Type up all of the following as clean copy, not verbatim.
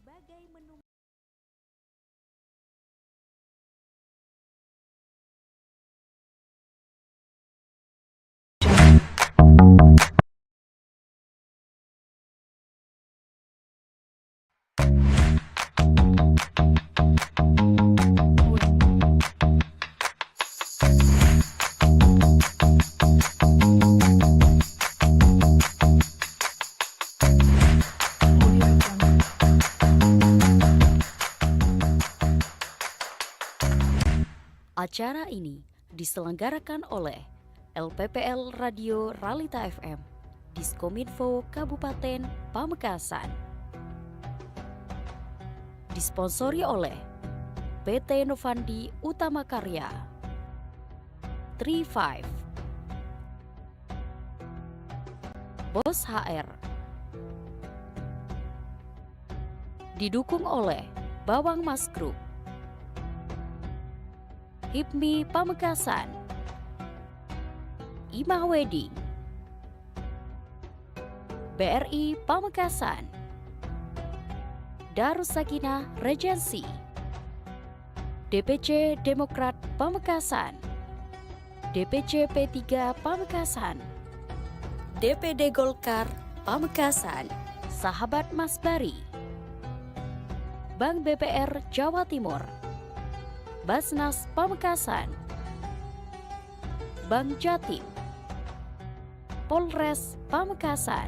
berbagai menu. Acara ini diselenggarakan oleh LPPL Radio Ralita FM, Diskominfo Kabupaten Pamekasan. Disponsori oleh PT Novandi Utama Karya, 35, Bos HR. Didukung oleh Bawang Mas Group, HIPMI Pamekasan, Imah Wedding, BRI Pamekasan, Darus Sakinah Regency, DPC Demokrat Pamekasan, DPC P3 Pamekasan, DPD Golkar Pamekasan, Sahabat Mas Bari, Bank BPR Jawa Timur, Basnas Pamekasan, Bank Jatim, Polres Pamekasan,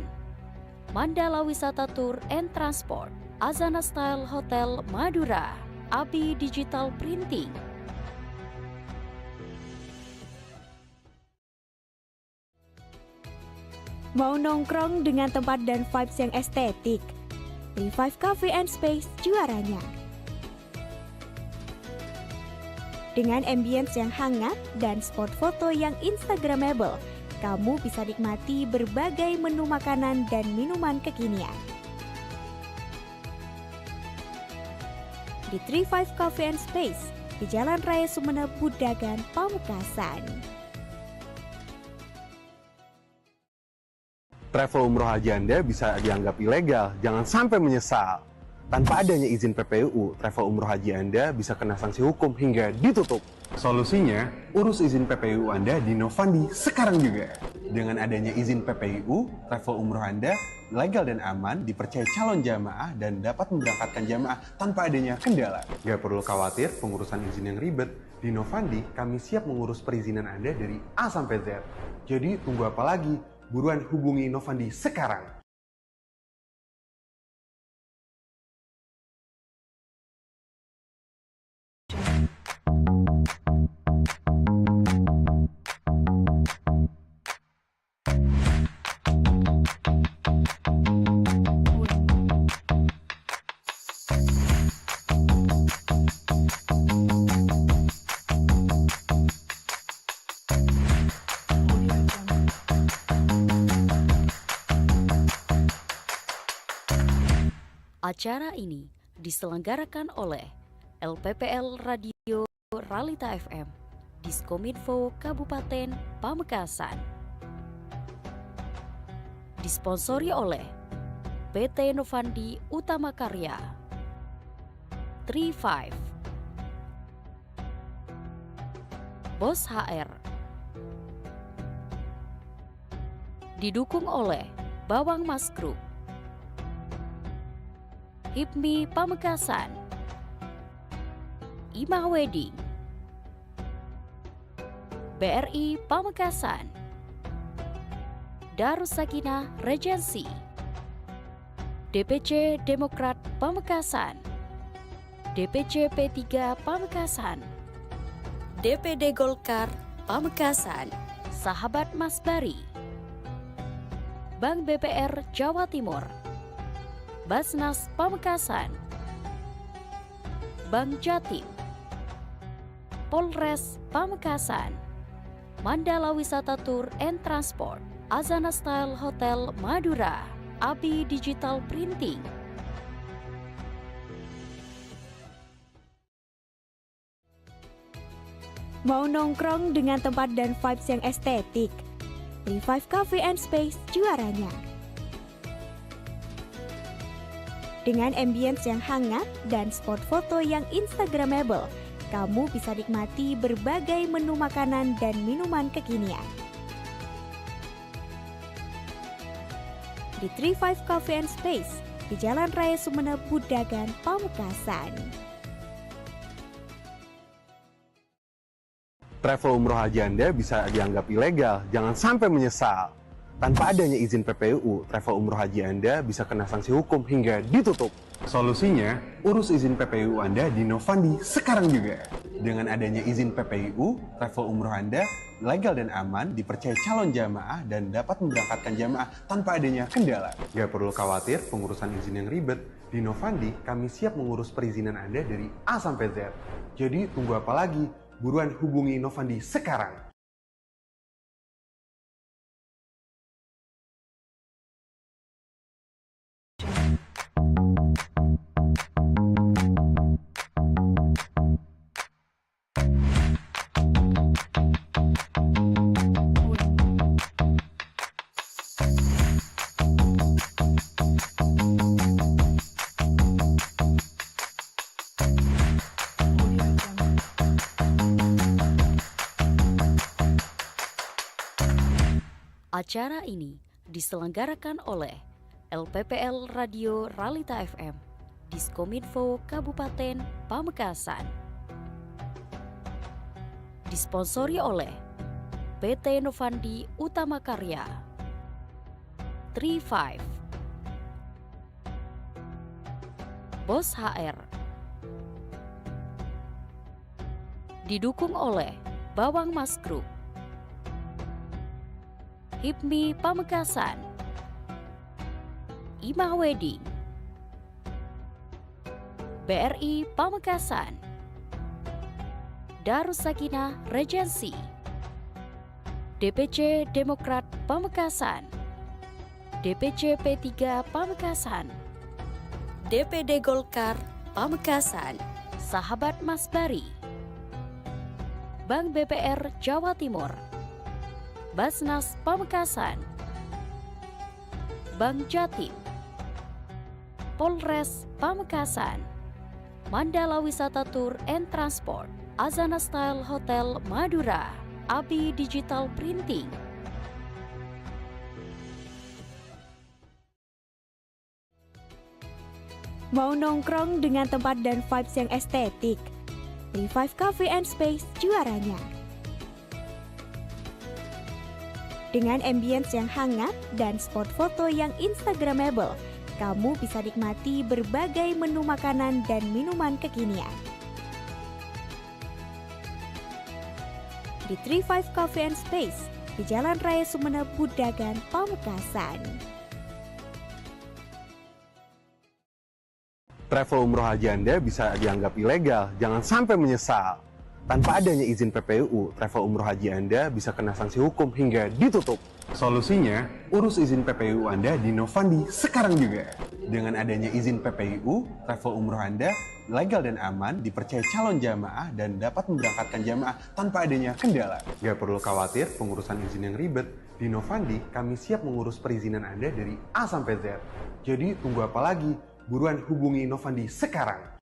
Mandala Wisata Tour and Transport, Azana Style Hotel Madura, Abi Digital Printing. Mau nongkrong dengan tempat dan vibes yang estetik? 35 Cafe and Space juaranya. Dengan ambience yang hangat dan spot foto yang instagramable, kamu bisa nikmati berbagai menu makanan dan minuman kekinian. Di 35 Cafe and Space, di Jalan Raya Sumeneb, Budagan, Pamekasan. Travel umroh haji Anda bisa dianggap ilegal, jangan sampai menyesal. Tanpa adanya izin PPUU, travel umroh haji Anda bisa kena sanksi hukum hingga ditutup. Solusinya, urus izin PPUU Anda di Novandi sekarang juga. Dengan adanya izin PPUU, travel umroh Anda legal dan aman, dipercaya calon jamaah dan dapat memberangkatkan jamaah tanpa adanya kendala. Gak perlu khawatir pengurusan izin yang ribet. Di Novandi, kami siap mengurus perizinan Anda dari A sampai Z. Jadi tunggu apa lagi? Buruan hubungi Novandi sekarang. Acara ini diselenggarakan oleh LPPL Radio Ralita FM, Diskominfo Kabupaten Pamekasan. Disponsori oleh PT Novandi Utama Karya, 35, Bos HR. Didukung oleh Bawang Mas Group, HIPMI Pamekasan, Imah Wedding, BRI Pamekasan, Darus Sakinah Regency, DPC Demokrat Pamekasan, DPC P3 Pamekasan, DPD Golkar Pamekasan, Sahabat Mas Bari, Bank BPR Jawa Timur, Basnas Pamekasan, Bank Jatim, Polres Pamekasan, Mandala Wisata Tour and Transport, Azana Style Hotel Madura, Abi Digital Printing. Mau nongkrong dengan tempat dan vibes yang estetik? 35 Cafe and Space juaranya. Dengan ambience yang hangat dan spot foto yang instagramable, kamu bisa nikmati berbagai menu makanan dan minuman kekinian. Di 35 Cafe and Space, di Jalan Raya Sumeneb, Budagan, Pamekasan. Travel umroh haji Anda bisa dianggap ilegal, jangan sampai menyesal. Tanpa adanya izin PPUU, travel umroh haji Anda bisa kena sanksi hukum hingga ditutup. Solusinya, urus izin PPUU Anda di Novandi sekarang juga. Dengan adanya izin PPUU, travel umroh Anda legal dan aman, dipercaya calon jamaah dan dapat memberangkatkan jamaah tanpa adanya kendala. Gak perlu khawatir pengurusan izin yang ribet. Di Novandi, kami siap mengurus perizinan Anda dari A sampai Z. Jadi tunggu apa lagi? Buruan hubungi Novandi sekarang. Acara ini diselenggarakan oleh LPPL Radio Ralita FM, Diskominfo Kabupaten Pamekasan. Disponsori oleh PT Novandi Utama Karya, 35, Bos HR. Didukung oleh Bawang Mas Group, HIPMI Pamekasan, Imah Wedding, BRI Pamekasan, Darus Sakinah Regency, DPC Demokrat Pamekasan, DPC P3 Pamekasan, DPD Golkar Pamekasan, Sahabat Mas Bari, Bank BPR Jawa Timur, Basnas Pamekasan, Bank Jatim, Polres Pamekasan, Mandala Wisata Tour and Transport, Azana Style Hotel Madura, Abi Digital Printing. Mau nongkrong dengan tempat dan vibes yang estetik? 35 Cafe and Space juaranya. Dengan ambience yang hangat dan spot foto yang instagramable, kamu bisa nikmati berbagai menu makanan dan minuman kekinian. Di 35 Cafe and Space, di Jalan Raya Sumeneb, Budagan, Pamekasan. Travel umroh haji Anda bisa dianggap ilegal, jangan sampai menyesal. Tanpa adanya izin PPUU, travel umroh haji Anda bisa kena sanksi hukum hingga ditutup. Solusinya, urus izin PPUU Anda di Novandi sekarang juga. Dengan adanya izin PPUU, travel umroh Anda legal dan aman, dipercaya calon jamaah dan dapat memberangkatkan jamaah tanpa adanya kendala. Gak perlu khawatir pengurusan izin yang ribet. Di Novandi, kami siap mengurus perizinan Anda dari A sampai Z. Jadi tunggu apa lagi? Buruan hubungi Novandi sekarang.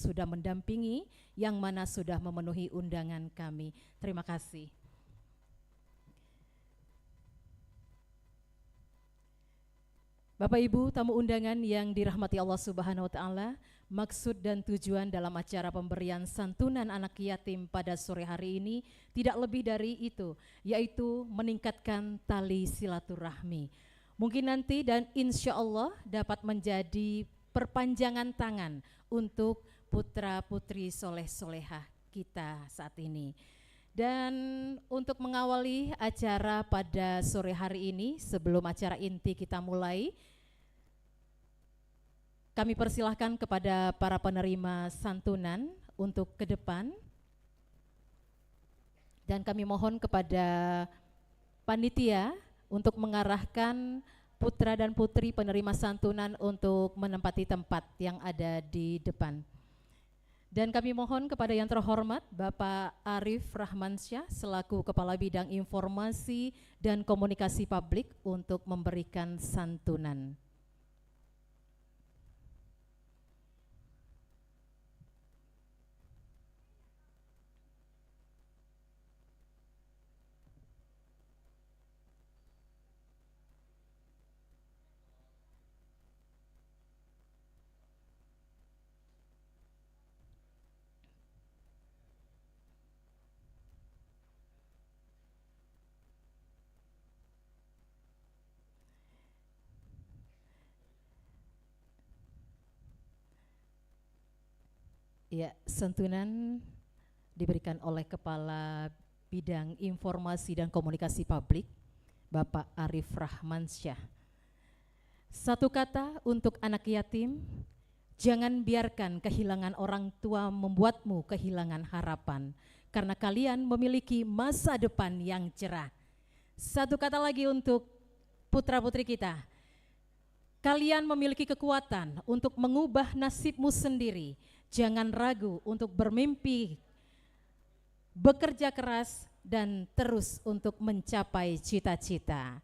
Sudah mendampingi, yang mana sudah memenuhi undangan kami. Terima kasih. Bapak Ibu tamu undangan yang dirahmati Allah Subhanahu wa taala, maksud dan tujuan dalam acara pemberian santunan anak yatim pada sore hari ini tidak lebih dari itu, yaitu meningkatkan tali silaturahmi. Mungkin nanti dan insya Allah dapat menjadi perpanjangan tangan untuk putra-putri soleh-solehah kita saat ini. Dan untuk mengawali acara pada sore hari ini, sebelum acara inti kita mulai, Kami persilahkan kepada para penerima santunan untuk ke depan. Dan kami mohon kepada panitia untuk mengarahkan putra dan putri penerima santunan untuk menempati tempat yang ada di depan. Dan kami mohon kepada yang terhormat Bapak Arif Rahmansyah selaku Kepala Bidang Informasi dan Komunikasi Publik untuk memberikan santunan. Ya, santunan diberikan oleh Kepala Bidang Informasi dan Komunikasi Publik, Bapak Arif Rahmansyah. Satu kata untuk anak yatim, jangan biarkan kehilangan orang tua membuatmu kehilangan harapan, karena kalian memiliki masa depan yang cerah. Satu kata lagi untuk putra-putri kita, kalian memiliki kekuatan untuk mengubah nasibmu sendiri. Jangan ragu untuk bermimpi, bekerja keras, dan terus untuk mencapai cita-cita.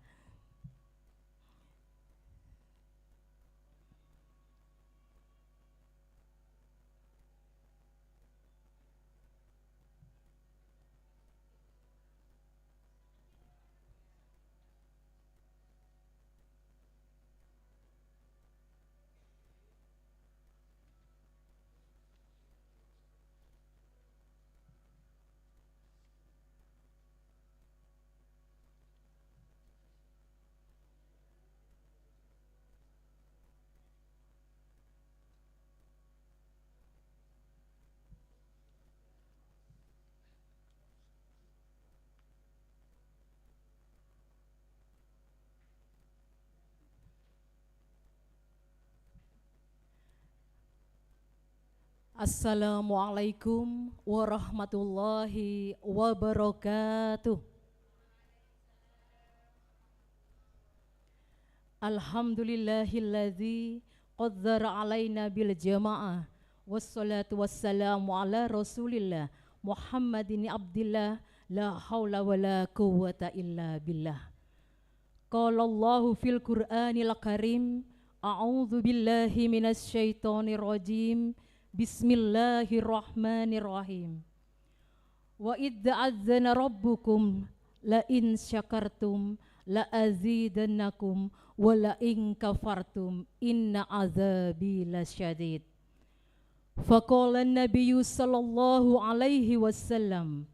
Assalamualaikum warahmatullahi wabarakatuh. Alhamdulillahilladzi qaddara alaina bil jama'ah wassalatu wassalamu ala rasulillah Muhammadin abdillah la hawla wa la quwwata illa billah. Qala Allahu fil Qur'anil Karim, a'udzu billahi minasy syaithanir rajim. Bismillahirrahmanirrahim. Wa idza adzana rabbukum la in syakartum la azidannakum wa la in kafartum inna azabi lasyadid. Faqala an-nabiyyu sallallahu alaihi wasallam,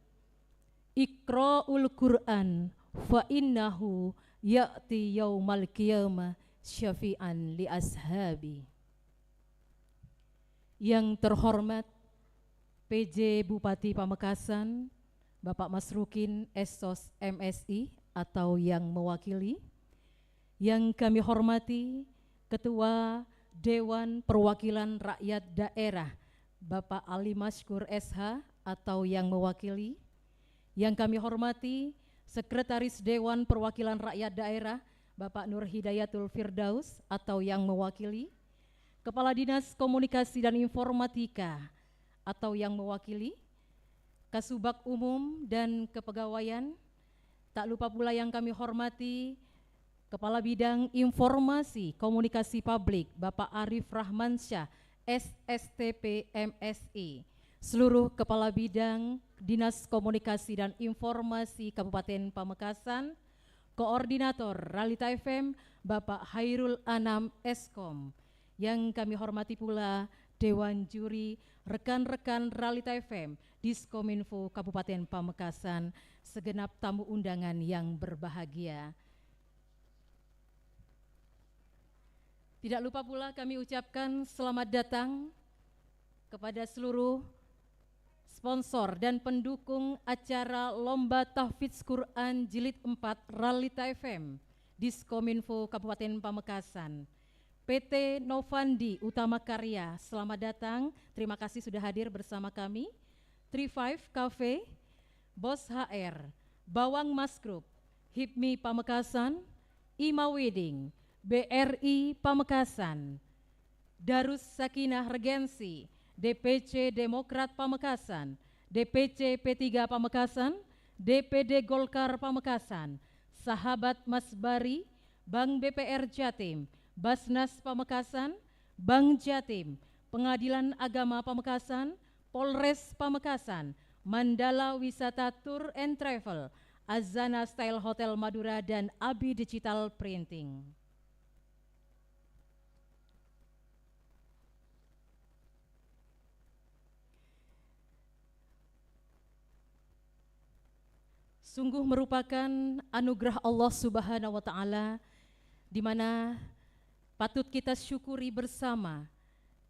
Iqra'ul Qur'an fa innahu ya'ti yaumal qiyamah syafi'an li ashabi. Yang terhormat PJ Bupati Pamekasan, Bapak Masrukin Esos MSI atau yang mewakili, yang kami hormati Ketua Dewan Perwakilan Rakyat Daerah, Bapak Ali Maskur SH atau yang mewakili, yang kami hormati Sekretaris Dewan Perwakilan Rakyat Daerah, Bapak Nur Hidayatul Firdaus atau yang mewakili, Kepala Dinas Komunikasi dan Informatika atau yang mewakili, Kasubag Umum dan Kepegawaian, tak lupa pula yang kami hormati Kepala Bidang Informasi Komunikasi Publik Bapak Arif Rahmansyah SSTP MSI, seluruh Kepala Bidang Dinas Komunikasi dan Informasi Kabupaten Pamekasan, Koordinator Ralita FM Bapak Hairul Anam Eskom, yang kami hormati pula Dewan Juri, rekan-rekan Ralita FM, Diskominfo Kabupaten Pamekasan, segenap tamu undangan yang berbahagia. Tidak lupa pula kami ucapkan selamat datang kepada seluruh sponsor dan pendukung acara Lomba Tahfidz Quran Jilid 4 Ralita FM, Diskominfo Kabupaten Pamekasan, PT Novandi Utama Karya, selamat datang. Terima kasih sudah hadir bersama kami. 35 Cafe, Bos HR, Bawang Mas Group, HIPMI Pamekasan, IMA Wedding, BRI Pamekasan, Darus Sakinah Regensi, DPC Demokrat Pamekasan, DPC P3 Pamekasan, DPD Golkar Pamekasan, Sahabat Mas Bari, Bank BPR Jatim, Basnas Pamekasan, Bank Jatim, Pengadilan Agama Pamekasan, Polres Pamekasan, Mandala Wisata Tour and Travel, Azana Style Hotel Madura, dan Abi Digital Printing. Sungguh merupakan anugerah Allah Subhanahu wa Ta'ala, di mana patut kita syukuri bersama.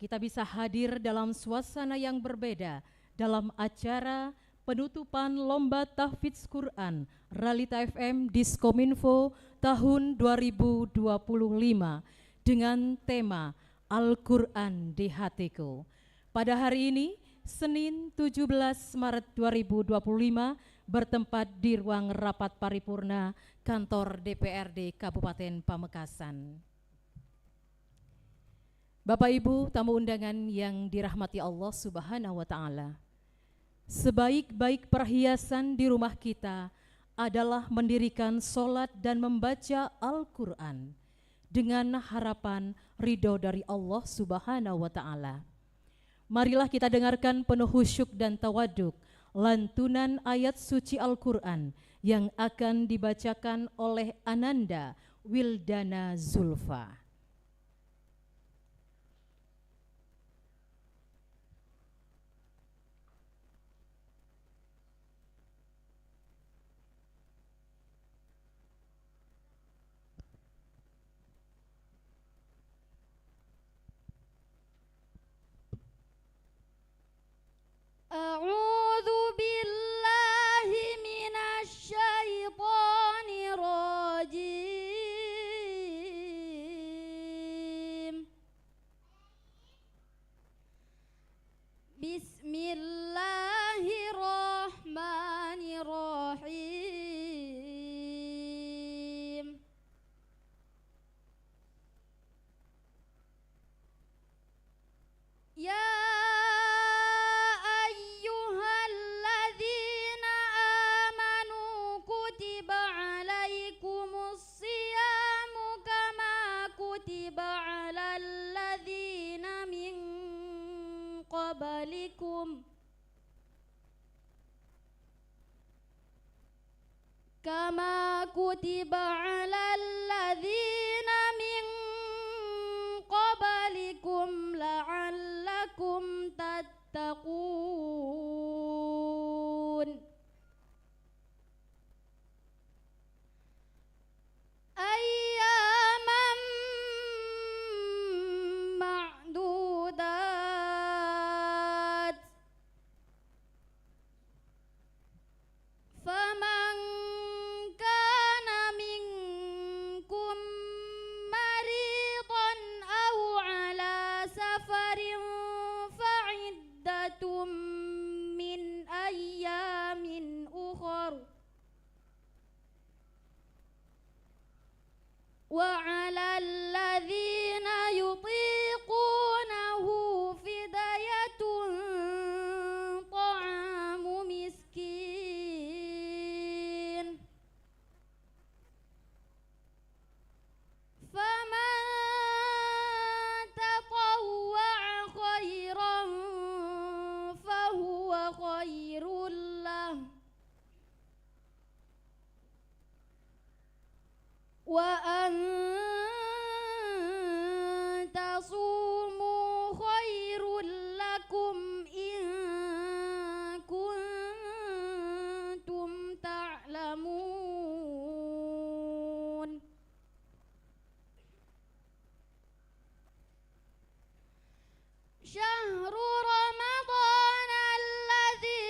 Kita bisa hadir dalam suasana yang berbeda dalam acara penutupan Lomba Tahfidz Quran Realita FM Diskominfo tahun 2025 dengan tema Al-Quran di Hatiku. Pada hari ini, Senin 17 Maret 2025, bertempat di ruang rapat paripurna kantor DPRD Kabupaten Pamekasan. Bapak Ibu tamu undangan yang dirahmati Allah Subhanahu wa Ta'ala, sebaik-baik perhiasan di rumah kita adalah mendirikan sholat dan membaca Al-Quran dengan harapan ridho dari Allah Subhanahu wa Ta'ala. Marilah kita dengarkan penuh khusyuk dan tawaduk lantunan ayat suci Al-Quran yang akan dibacakan oleh Ananda Wildana Zulfa. A'udzu billahi minasy syaithanir rajim. Bismillahirrahmanirrahim. Ya kama kutiba 'alal ladzina min qablikum la'allakum tattaqun. Ayyaman ma'dudat. Faman kana minkum maridan aw ala safarin fa'iddatum min ayyamin ukhar. Wa 'alal ladzina yutiqunahu fidyatun ta'amu miskin. Faman tatawwa'a khairan fahuwa khairul lah. Wa an tasumu khairul lakum in kuntum ta'lamun. Syahru Ramadan alladzi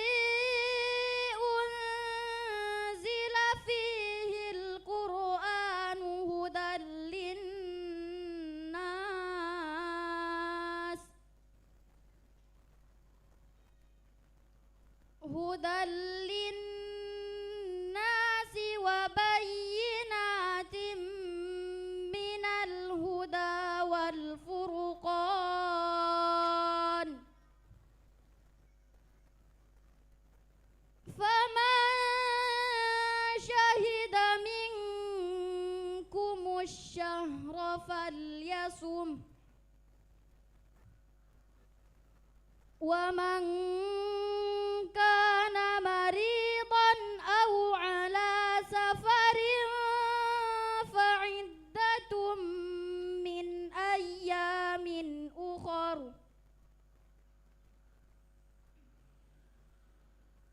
unzila fihi al-Qur'anu hudan linnas. هدى للناس وبينات من الهدى والفرقان فمن شهد منكم الشهر فليصم ومن كان مريضا أو على سفر فعدة من أيام أخر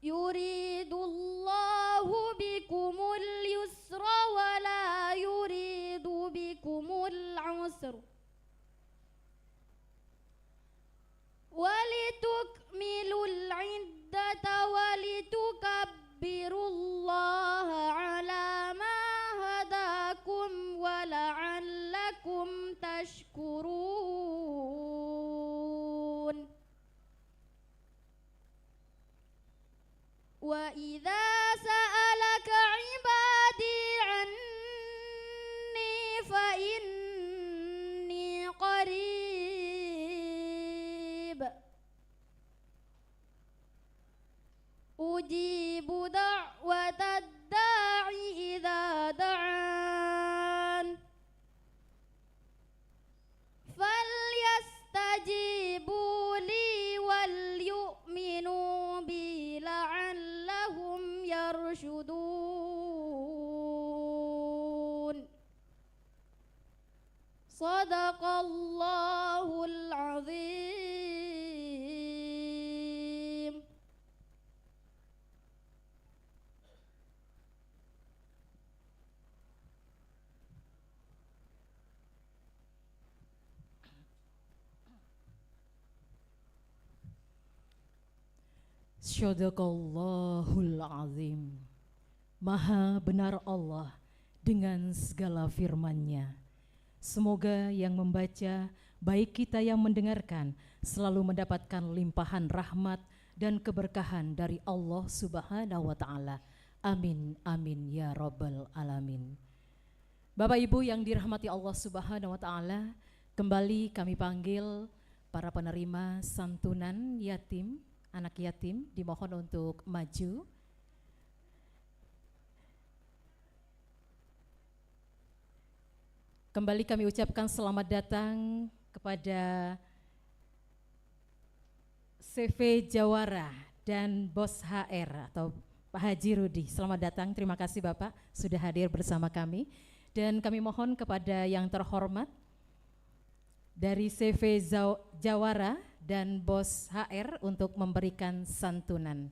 يريد الله بكم اليسر ولا يريد بكم العسر ولتكملوا العدة ولتكبروا الله على ما هداكم ولعلكم تشكرون وإذا سألك عبادي عني فإني قريب أجيب دعوة الداعي إذا دعان فليستجيبوا لي وليؤمنوا بي لعلهم يرشدون صدق الله العظيم. Sadaqallahul azim. Maha benar Allah dengan segala firman-Nya. Semoga yang membaca, baik kita yang mendengarkan, selalu mendapatkan limpahan rahmat dan keberkahan dari Allah Subhanahu wa Ta'ala. Amin, amin ya Rabbal alamin. Bapak Ibu yang dirahmati Allah Subhanahu wa Ta'ala, kembali kami panggil para penerima santunan yatim, anak yatim, dimohon untuk maju. Kembali kami ucapkan selamat datang kepada CV Jawara dan Bos HR atau Pak Haji Rudi. Selamat datang, terima kasih Bapak sudah hadir bersama kami. Dan kami mohon kepada yang terhormat dari CV Jawara dan Bos HR untuk memberikan santunan.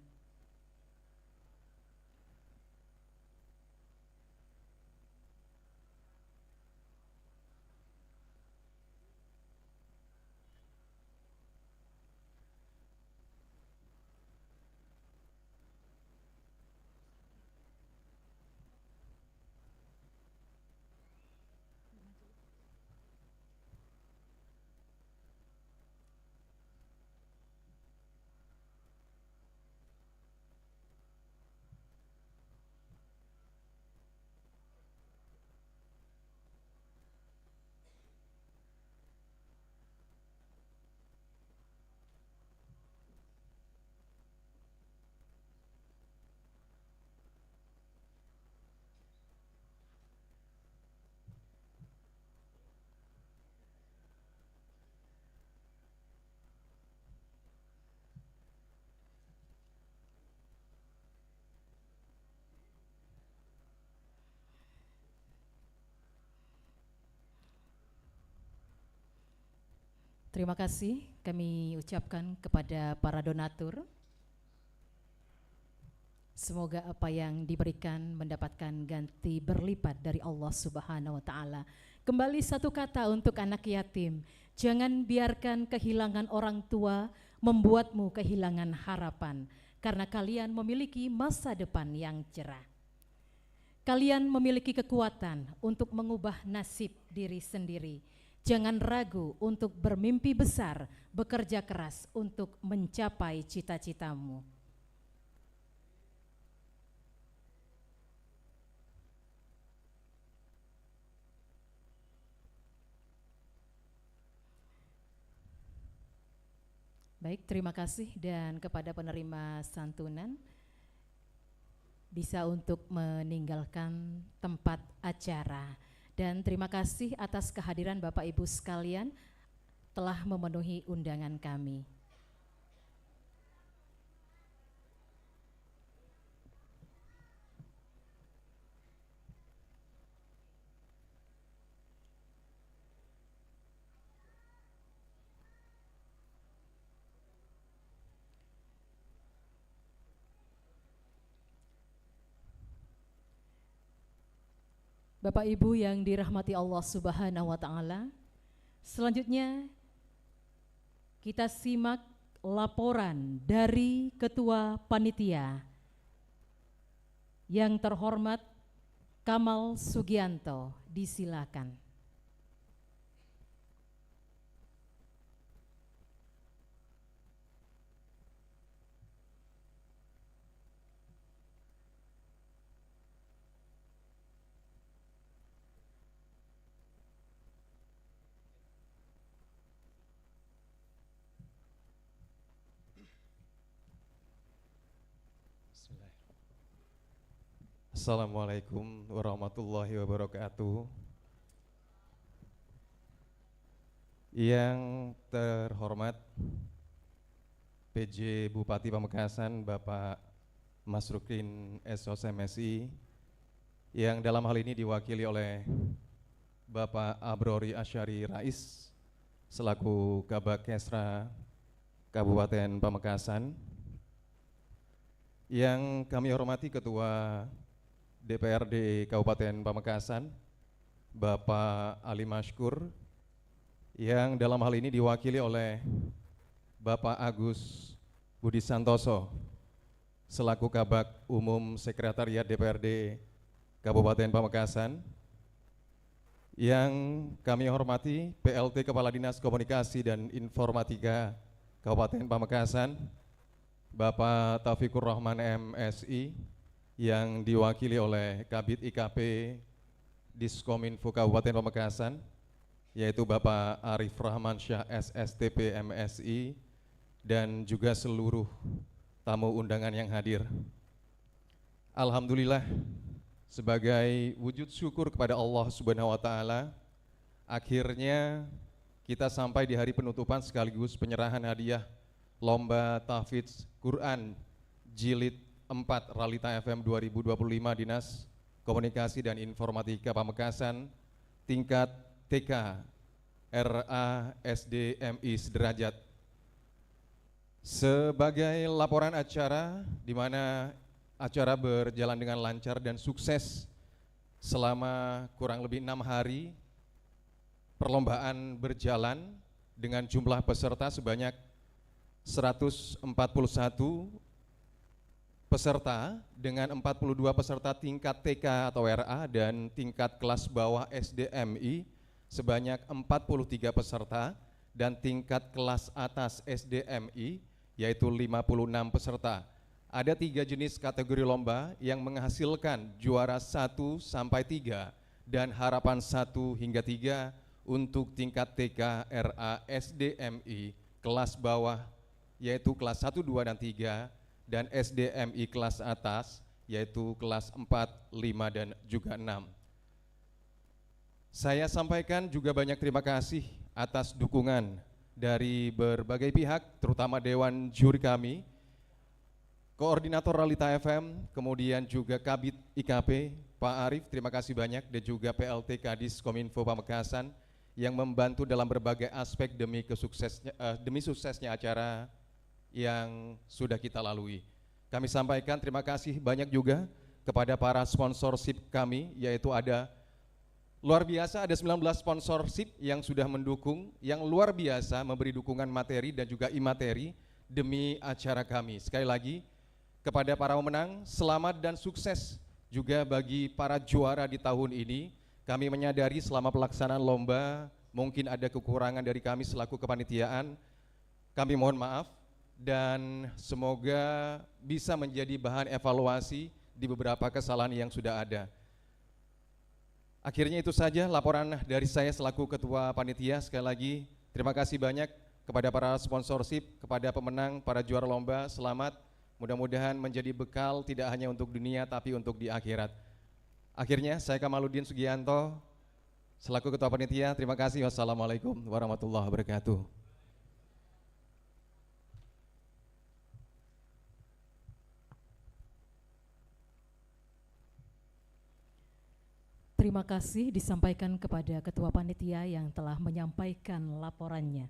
Terima kasih kami ucapkan kepada para donatur. Semoga apa yang diberikan mendapatkan ganti berlipat dari Allah Subhanahu wa Ta'ala. Kembali satu kata untuk anak yatim, jangan biarkan kehilangan orang tua membuatmu kehilangan harapan, karena kalian memiliki masa depan yang cerah. Kalian memiliki kekuatan untuk mengubah nasib diri sendiri. Jangan ragu untuk bermimpi besar, bekerja keras untuk mencapai cita-citamu. Baik, terima kasih, dan kepada penerima santunan bisa untuk meninggalkan tempat acara. Dan terima kasih atas kehadiran Bapak Ibu sekalian telah memenuhi undangan kami. Bapak Ibu yang dirahmati Allah Subhanahu wa taala, selanjutnya kita simak laporan dari Ketua Panitia yang terhormat Kamal Sugianto. Disilakan. Assalamualaikum warahmatullahi wabarakatuh. Yang terhormat PJ Bupati Pamekasan Bapak Masrukin SOS MSI, yang dalam hal ini diwakili oleh Bapak Abrori Asyari Rais selaku Kabak Kesra Kabupaten Pamekasan, yang kami hormati Ketua DPRD Kabupaten Pamekasan Bapak Ali Mashkur, yang dalam hal ini diwakili oleh Bapak Agus Budi Santoso selaku Kabak Umum Sekretariat DPRD Kabupaten Pamekasan, yang kami hormati PLT Kepala Dinas Komunikasi dan Informatika Kabupaten Pamekasan Bapak Taufikur Rahman MSI, yang diwakili oleh Kabid IKP Diskominfo Kabupaten Pamekasan, yaitu Bapak Arif Rahman Syah SSTP MSI, dan juga seluruh tamu undangan yang hadir. Alhamdulillah, sebagai wujud syukur kepada Allah Subhanahu wa taala, akhirnya kita sampai di hari penutupan sekaligus penyerahan hadiah Lomba Tahfidz Quran Jilid 4 Ralita FM 2025 Dinas Komunikasi dan Informatika Pamekasan tingkat TK RA SD MI sederajat. Sebagai laporan acara di mana acara berjalan dengan lancar dan sukses selama kurang lebih 6 hari, perlombaan berjalan dengan jumlah peserta sebanyak 141 peserta dengan 42 peserta tingkat TK atau RA dan tingkat kelas bawah SDMI sebanyak 43 peserta, dan tingkat kelas atas SDMI yaitu 56 peserta. Ada 3 jenis kategori lomba yang menghasilkan juara 1 sampai 3 dan harapan 1 hingga 3 untuk tingkat TK RA SDMI kelas bawah yaitu kelas 1, 2, dan 3, dan SDMI kelas atas yaitu kelas 4, 5, dan juga 6. Saya sampaikan juga banyak terima kasih atas dukungan dari berbagai pihak, terutama Dewan Juri kami, Koordinator Ralita FM, kemudian juga Kabid IKP, Pak Arif, terima kasih banyak, dan juga PLT Kadis Kominfo Pamekasan yang membantu dalam berbagai aspek demi suksesnya acara yang sudah kita lalui. Kami sampaikan terima kasih banyak juga kepada para sponsorship kami, yaitu ada luar biasa, ada 19 sponsorship yang sudah mendukung, yang luar biasa memberi dukungan materi dan juga imateri demi acara kami. Sekali lagi, kepada para pemenang, selamat dan sukses juga bagi para juara di tahun ini. Kami menyadari selama pelaksanaan lomba mungkin ada kekurangan dari kami selaku kepanitiaan. Kami mohon maaf, dan semoga bisa menjadi bahan evaluasi di beberapa kesalahan yang sudah ada. Akhirnya itu saja laporan dari saya selaku Ketua Panitia. Sekali lagi terima kasih banyak kepada para sponsorship, kepada pemenang, para juara lomba, selamat. Mudah-mudahan menjadi bekal tidak hanya untuk dunia tapi untuk di akhirat. Akhirnya saya Kamaluddin Sugianto selaku Ketua Panitia, terima kasih. Wassalamualaikum warahmatullahi wabarakatuh. Terima kasih disampaikan kepada Ketua Panitia yang telah menyampaikan laporannya.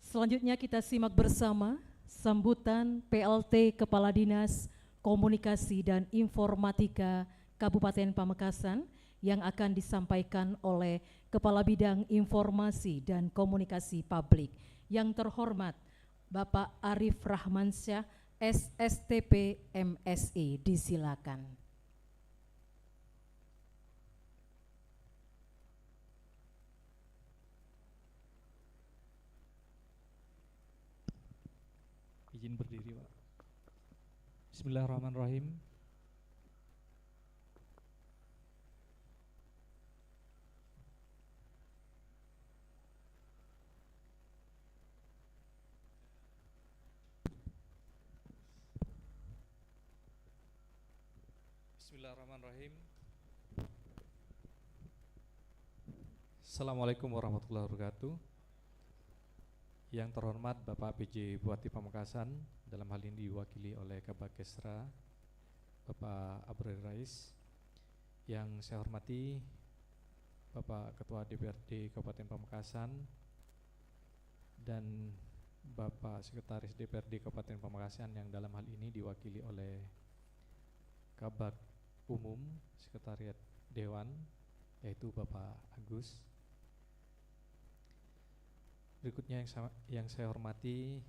Selanjutnya kita simak bersama sambutan PLT Kepala Dinas Komunikasi dan Informatika Kabupaten Pamekasan yang akan disampaikan oleh Kepala Bidang Informasi dan Komunikasi Publik yang terhormat Bapak Arif Rahmansyah SSTP MSI. Disilakan. Izin berdiri, Pak. Bismillahirrahmanirrahim. Bismillahirrahmanirrahim. Assalamualaikum warahmatullahi wabarakatuh. Yang terhormat Bapak PJ Bupati Pamekasan, dalam hal ini diwakili oleh Kabakesra Bapak Abril Rais. Yang saya hormati Bapak Ketua DPRD Kabupaten Pamekasan dan Bapak Sekretaris DPRD Kabupaten Pamekasan yang dalam hal ini diwakili oleh Kabak Umum Sekretariat Dewan, yaitu Bapak Agus. Berikutnya yang saya hormati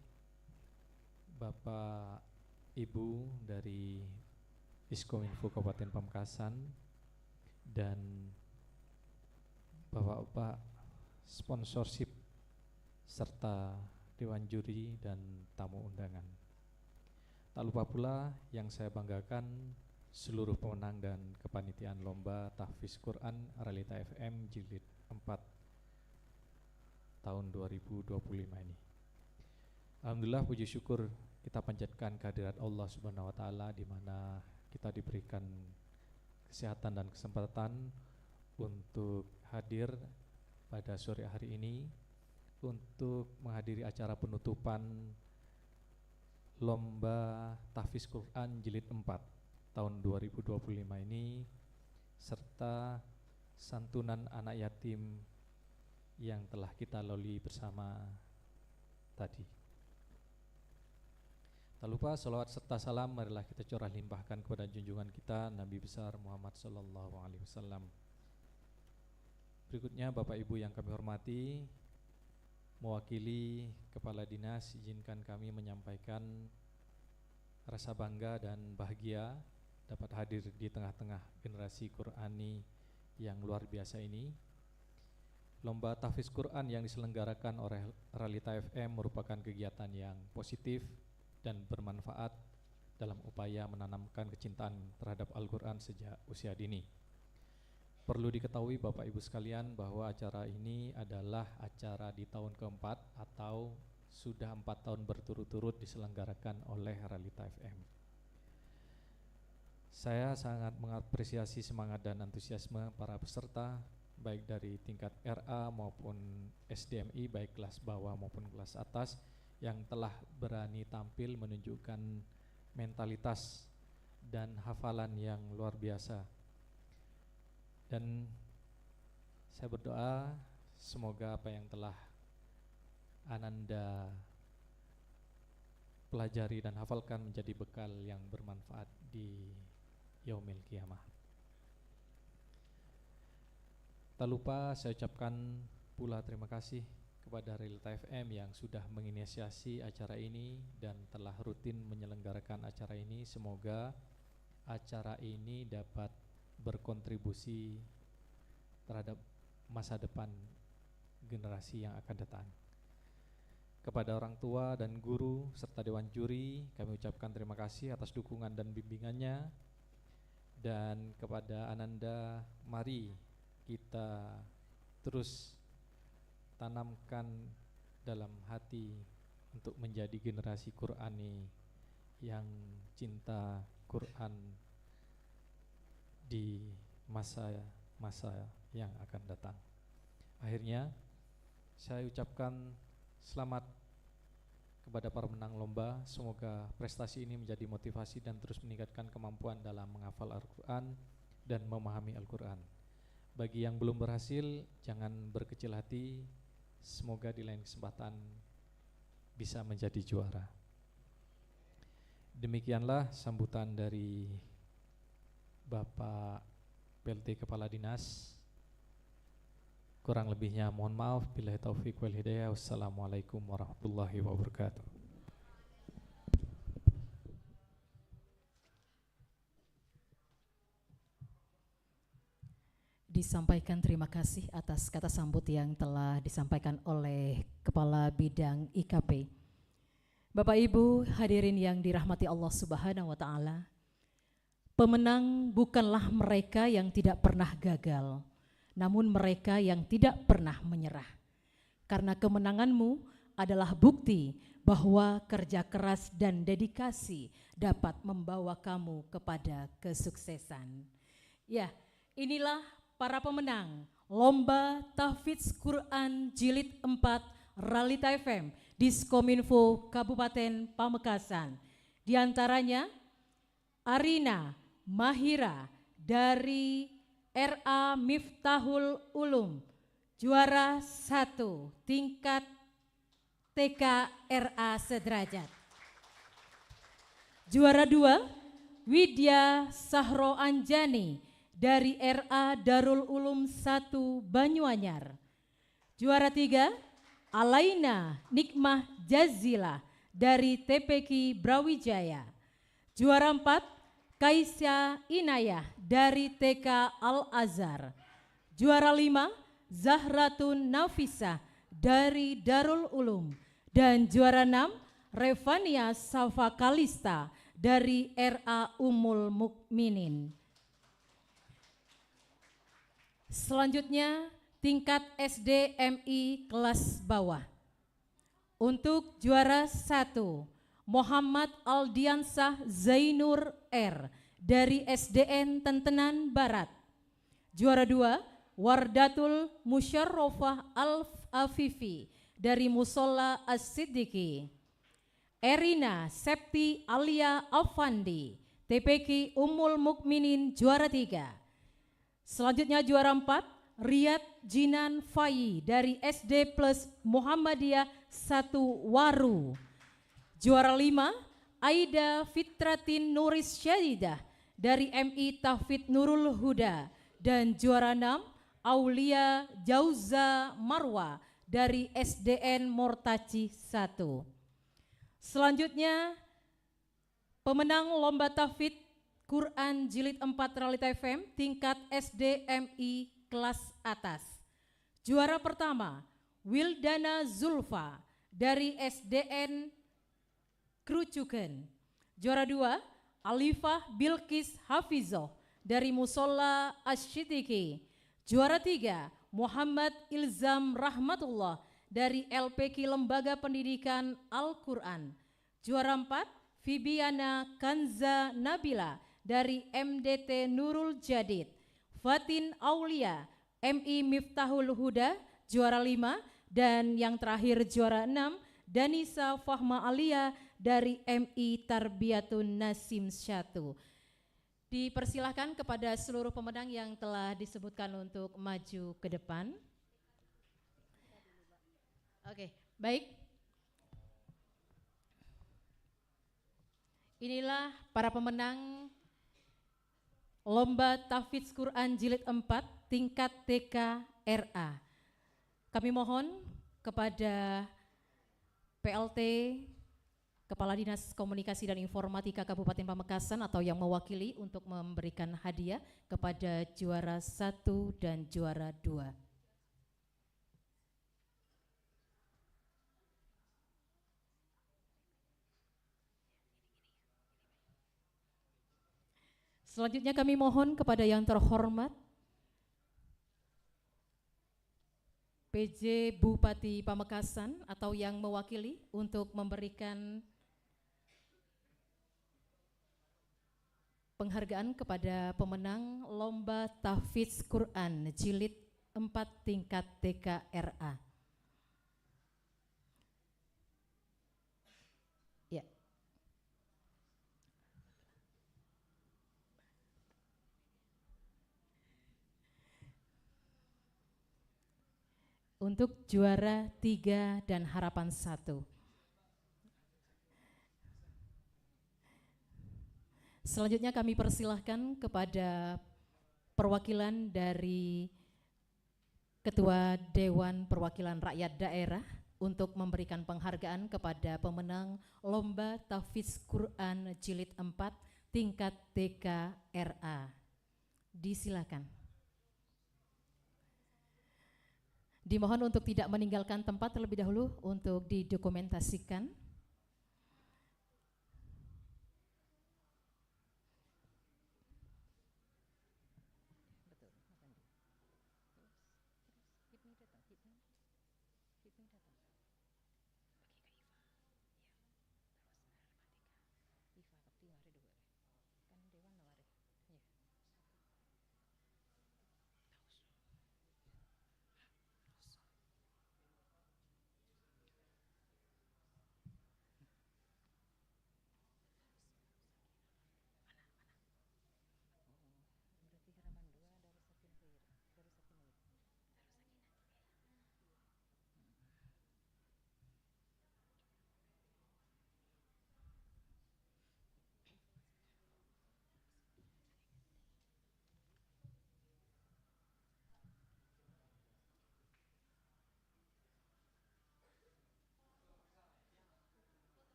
Bapak Ibu dari Diskominfo Kabupaten Pamekasan dan Bapak-bapak sponsorship serta Dewan Juri dan tamu undangan. Tak lupa pula yang saya banggakan seluruh pemenang dan kepanitiaan lomba Tahfiz Quran Realita FM Jilid 4 tahun 2025 ini. Alhamdulillah, puji syukur kita panjatkan kehadirat Allah Subhanahu wa taala di mana kita diberikan kesehatan dan kesempatan untuk hadir pada sore hari ini untuk menghadiri acara penutupan lomba Tahfiz Quran Jilid 4 tahun 2025 ini serta santunan anak yatim yang telah kita lalui bersama tadi. Tak lupa salawat serta salam marilah kita curah limpahkan kepada junjungan kita Nabi besar Muhammad sallallahu alaihi wasallam. Berikutnya Bapak Ibu yang kami hormati, mewakili Kepala Dinas, izinkan kami menyampaikan rasa bangga dan bahagia dapat hadir di tengah-tengah generasi Qurani yang luar biasa ini. Lomba Tahfiz Quran yang diselenggarakan oleh Realita FM merupakan kegiatan yang positif dan bermanfaat dalam upaya menanamkan kecintaan terhadap Al-Quran sejak usia dini. Perlu diketahui Bapak Ibu sekalian bahwa acara ini adalah acara di tahun keempat atau sudah 4 tahun berturut-turut diselenggarakan oleh Realita FM. Saya sangat mengapresiasi semangat dan antusiasme para peserta baik dari tingkat RA maupun SDMI, baik kelas bawah maupun kelas atas, yang telah berani tampil menunjukkan mentalitas dan hafalan yang luar biasa. Dan saya berdoa semoga apa yang telah Ananda pelajari dan hafalkan menjadi bekal yang bermanfaat di yaumil qiyamah. Tak lupa saya ucapkan pula terima kasih kepada Realita FM yang sudah menginisiasi acara ini dan telah rutin menyelenggarakan acara ini. Semoga acara ini dapat berkontribusi terhadap masa depan generasi yang akan datang. Kepada orang tua dan guru serta Dewan Juri, kami ucapkan terima kasih atas dukungan dan bimbingannya. Dan kepada Ananda, mari kita terus tanamkan dalam hati untuk menjadi generasi Qur'ani yang cinta Quran di masa yang akan datang. Akhirnya saya ucapkan selamat kepada para pemenang lomba. Semoga prestasi ini menjadi motivasi dan terus meningkatkan kemampuan dalam menghafal Al-Quran dan memahami Al-Quran. Bagi yang belum berhasil, jangan berkecil hati. Semoga di lain kesempatan bisa menjadi juara. Demikianlah sambutan dari Bapak PLT Kepala Dinas. Kurang lebihnya mohon maaf. Billahi taufik wal hidayah. Wassalamualaikum warahmatullahi wabarakatuh. Disampaikan terima kasih atas kata sambut yang telah disampaikan oleh Kepala Bidang IKP. Bapak Ibu hadirin yang dirahmati Allah Subhanahu wa taala. Pemenang bukanlah mereka yang tidak pernah gagal, namun mereka yang tidak pernah menyerah. Karena kemenanganmu adalah bukti bahwa kerja keras dan dedikasi dapat membawa kamu kepada kesuksesan. Ya, inilah para pemenang Lomba Tahfidz Quran Jilid 4 Realita FM Diskominfo Kabupaten Pamekasan. Di antaranya Arina Mahira dari RA Miftahul Ulum, juara 1 tingkat TK RA Sederajat. Juara 2 Widya Sahro Anjani dari RA Darul Ulum 1 Banyuanyar. Juara 3 Alaina Nikmah Jazila dari TPQ Brawijaya. Juara 4 Kaisya Inayah dari TK Al-Azhar. Juara 5 Zahratun Nafisa dari Darul Ulum. Dan juara 6 Revania Safa Kalista dari RA Ummul Mukminin. Selanjutnya tingkat SDMI kelas bawah. Untuk juara 1 Muhammad Aldiansah Zainur R dari SDN Tentenan Barat. Juara 2 Wardatul Musyarrofah Al-Afifi dari Musola As-Siddiqi. Erina Septi Alia Afandi TPQ Ummul Mukminin juara 3. Selanjutnya juara 4 Riyad Jinan Fayi dari SD Plus Muhammadiyah 1 Waru. Juara 5 Aida Fitratin Nuris Syadidah dari MI Tahfidz Nurul Huda. Dan juara 6 Aulia Jauza Marwa dari SDN Mortaci 1. Selanjutnya pemenang Lomba Tahfidz Quran Jilid 4 Realita FM tingkat SDMI kelas atas. Juara pertama Wildana Zulfa dari SDN Krucuken. Juara 2 Alifah Bilqis Hafizoh dari Musola Asy-Syiddiqi. Juara 3 Muhammad Ilzam Rahmatullah dari LPQ Lembaga Pendidikan Al-Quran. Juara 4 Fibiana Kanza Nabila dari MDT Nurul Jadid. Fatin Aulia MI Miftahul Huda juara 5. Dan yang terakhir juara 6 Danisa Fahma Alia dari MI Tarbiyatun Nasim 1. Dipersilahkan kepada seluruh pemenang yang telah disebutkan untuk maju ke depan. Oke, baik. Inilah para pemenang Lomba Tahfidz Quran Jilid 4 tingkat TK RA. Kami mohon kepada PLT Kepala Dinas Komunikasi dan Informatika Kabupaten Pamekasan atau yang mewakili untuk memberikan hadiah kepada juara 1 dan juara 2. Selanjutnya kami mohon kepada yang terhormat PJ Bupati Pamekasan atau yang mewakili untuk memberikan penghargaan kepada pemenang Lomba Tahfidz Quran Jilid 4 tingkat TKRA. Ya. Untuk juara 3 dan harapan 1. Selanjutnya kami persilahkan kepada perwakilan dari Ketua Dewan Perwakilan Rakyat Daerah untuk memberikan penghargaan kepada pemenang Lomba Tahfidz Quran Jilid 4 tingkat TKRA. Disilakan. Dimohon untuk tidak meninggalkan tempat terlebih dahulu untuk didokumentasikan.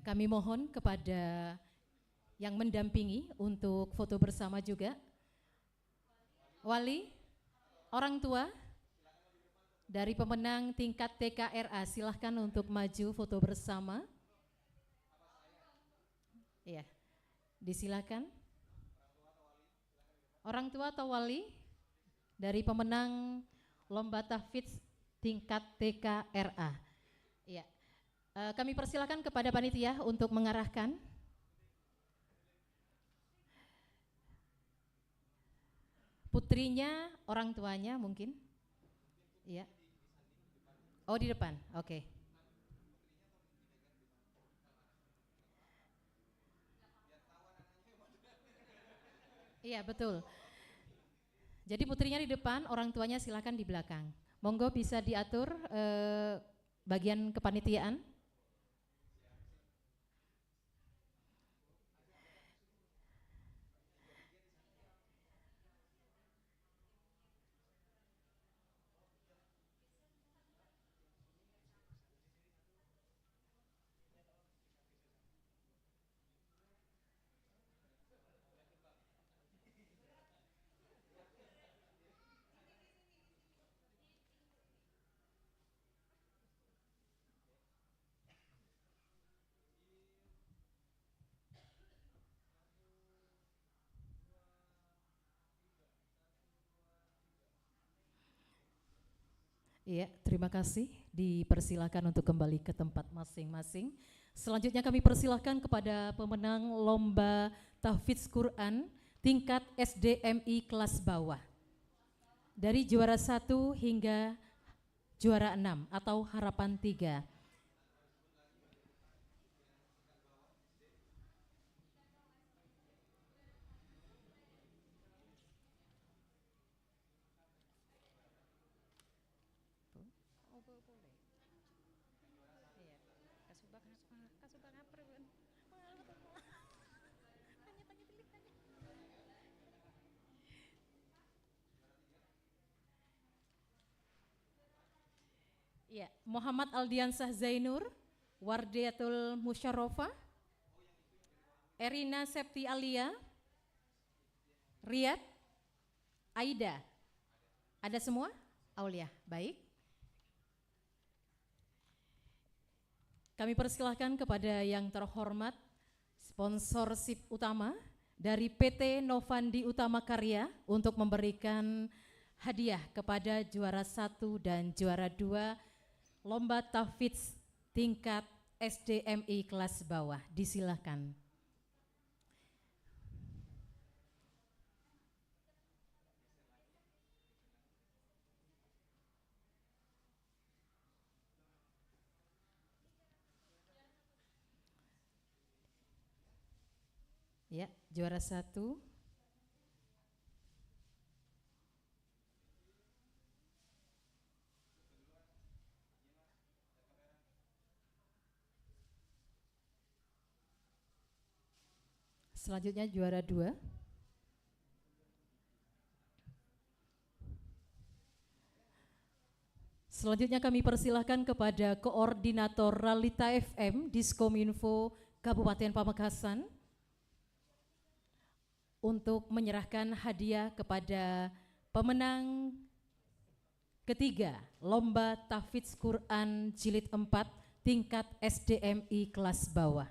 Kami mohon kepada yang mendampingi untuk foto bersama juga. Wali, orang tua dari pemenang tingkat TKRA, silahkan untuk maju foto bersama. Iya, disilakan. Orang tua atau wali dari pemenang Lomba Tahfidz tingkat TKRA. Iya. Kami persilakan kepada panitia untuk mengarahkan. Putrinya, orang tuanya mungkin. Iya. Oh, di depan. Oke. Iya, betul. Jadi putrinya di depan, orang tuanya silakan di belakang. Monggo bisa diatur bagian kepanitiaan. Iya, terima kasih. Dipersilakan untuk kembali ke tempat masing-masing. Selanjutnya kami persilahkan kepada pemenang Lomba Tahfidz Quran tingkat SDMI kelas bawah. Dari juara 1 hingga juara 6 atau harapan 3. Ya, Muhammad Aldiansah Zainur, Wardiyatul Musyarofa, Erina Septi Alia, Riyad, Aida. Ada semua? Aulia, baik. Kami persilahkan kepada yang terhormat sponsorship utama dari PT Novandi Utama Karya untuk memberikan hadiah kepada juara 1 dan juara 2 Lomba Tahfidz tingkat SDMI kelas bawah. Disilakan. Ya, juara 1. Selanjutnya juara 2. Selanjutnya kami persilahkan kepada Koordinator Ralita FM Diskominfo Kabupaten Pamekasan untuk menyerahkan hadiah kepada pemenang ketiga Lomba Tahfidz Quran Jilid 4 tingkat SDMI kelas bawah.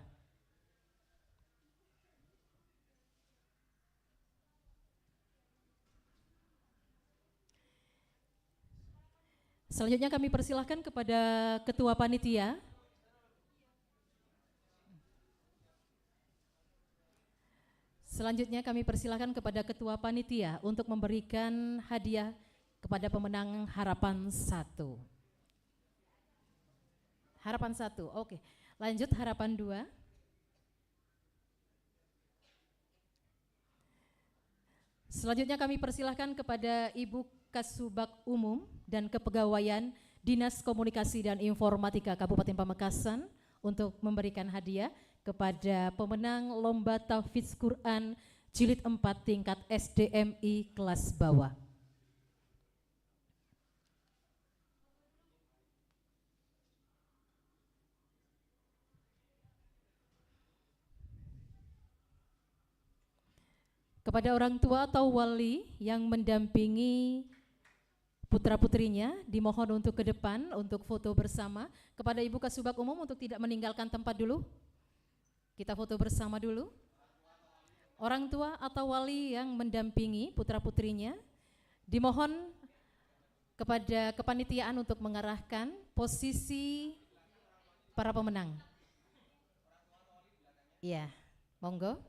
Selanjutnya kami persilahkan kepada Ketua Panitia. Selanjutnya kami persilahkan kepada Ketua Panitia untuk memberikan hadiah kepada pemenang Harapan 1. Harapan 1, oke. Lanjut Harapan 2. Selanjutnya kami persilahkan kepada Ibu Kasubag Umum dan Kepegawaian Dinas Komunikasi dan Informatika Kabupaten Pamekasan untuk memberikan hadiah kepada pemenang Lomba Tahfidz Quran Jilid 4 tingkat SDMI kelas bawah. Kepada orang tua atau wali yang mendampingi putra-putrinya dimohon untuk ke depan untuk foto bersama. Kepada Ibu Kasubag Umum untuk tidak meninggalkan tempat dulu. Kita foto bersama dulu. Orang tua atau wali yang mendampingi putra-putrinya dimohon kepada kepanitiaan untuk mengarahkan posisi para pemenang. Iya, monggo.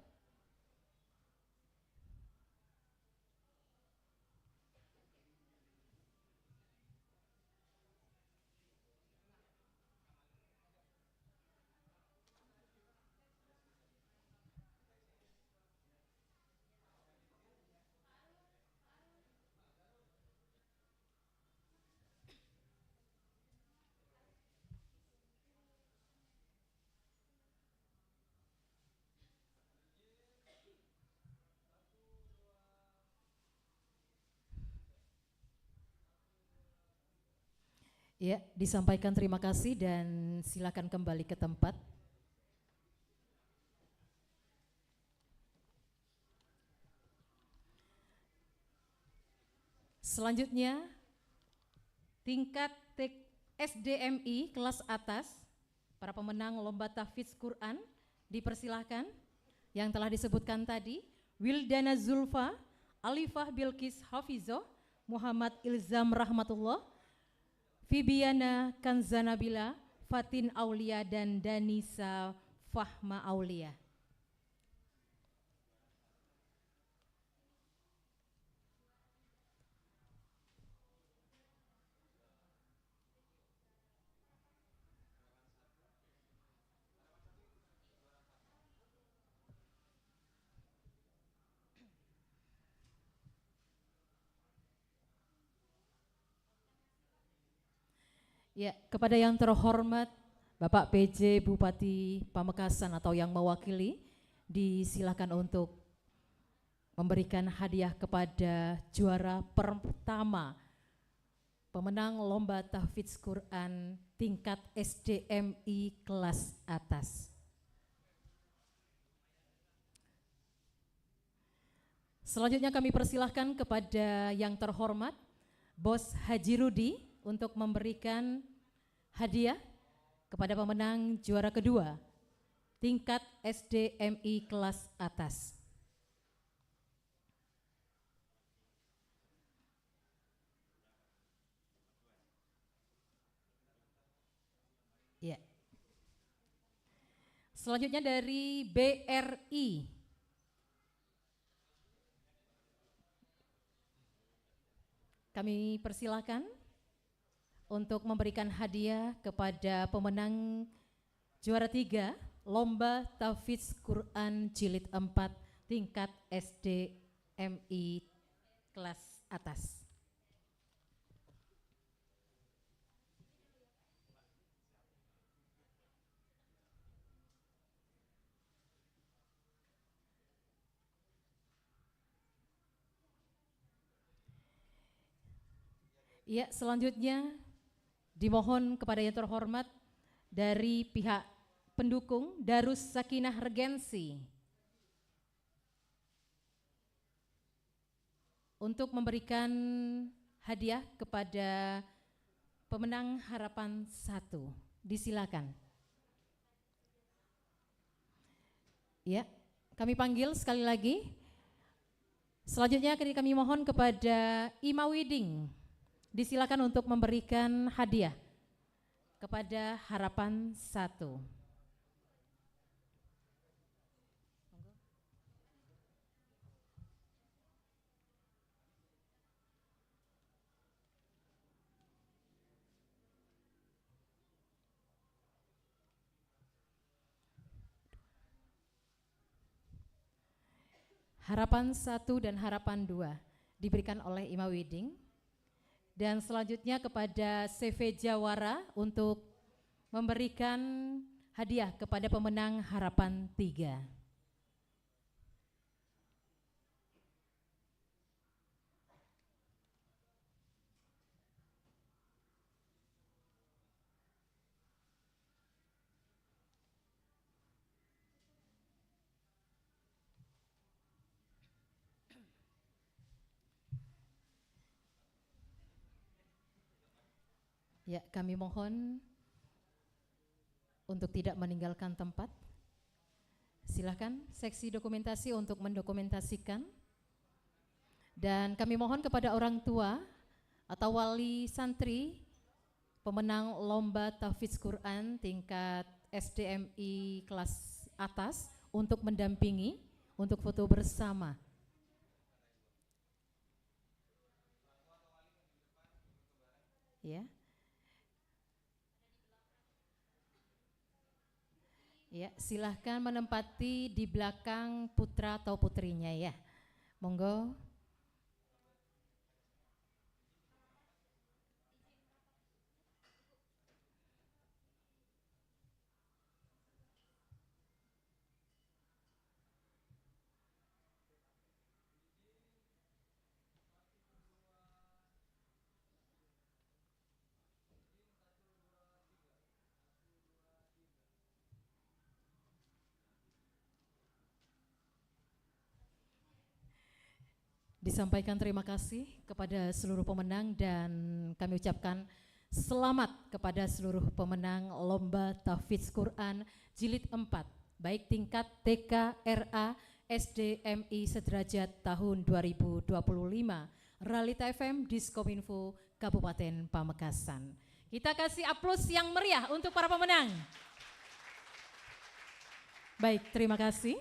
Ya, disampaikan terima kasih dan silakan kembali ke tempat. Selanjutnya, tingkat SDMI kelas atas, para pemenang Lomba Tahfidz Quran dipersilahkan yang telah disebutkan tadi, Wildana Zulfa, Alifah Bilqis Hafizoh, Muhammad Ilzam Rahmatullah, Fibiana Kanzanabila, Fatin Aulia, dan Danisa Fahma Aulia. Ya, kepada yang terhormat Bapak PJ Bupati Pamekasan atau yang mewakili, disilakan untuk memberikan hadiah kepada juara pertama pemenang Lomba Tahfidz Quran tingkat SDMI kelas atas. Selanjutnya kami persilahkan kepada yang terhormat Bos Haji Rudi untuk memberikan hadiah kepada pemenang juara kedua tingkat SDMI kelas atas. Ya. Selanjutnya dari BRI. Kami persilakan untuk memberikan hadiah kepada pemenang juara 3 Lomba Tahfidz Quran Jilid 4 tingkat SDMI kelas atas. Ya, selanjutnya dimohon kepada yang terhormat dari pihak pendukung Darus Sakinah Regensi untuk memberikan hadiah kepada pemenang harapan 1. Disilakan. Ya, kami panggil sekali lagi. Selanjutnya kami mohon kepada Ima Widing. Disilakan untuk memberikan hadiah kepada harapan 1. Harapan 1 dan harapan 2 diberikan oleh Ima Widing. Dan selanjutnya kepada CV Jawara untuk memberikan hadiah kepada pemenang harapan 3. Ya, kami mohon untuk tidak meninggalkan tempat. Silakan seksi dokumentasi untuk mendokumentasikan. Dan kami mohon kepada orang tua atau wali santri pemenang Lomba Tahfidz Quran tingkat SDMI kelas atas untuk mendampingi untuk foto bersama. Ya. Ya, silahkan menempati di belakang putra atau putrinya ya. Monggo. Disampaikan terima kasih kepada seluruh pemenang dan kami ucapkan selamat kepada seluruh pemenang Lomba Tahfidz Quran Jilid 4 baik tingkat TK, RA, SDMI sederajat tahun 2025 Realita FM Diskominfo Kabupaten Pamekasan. Kita kasih aplaus yang meriah untuk para pemenang. Baik, terima kasih.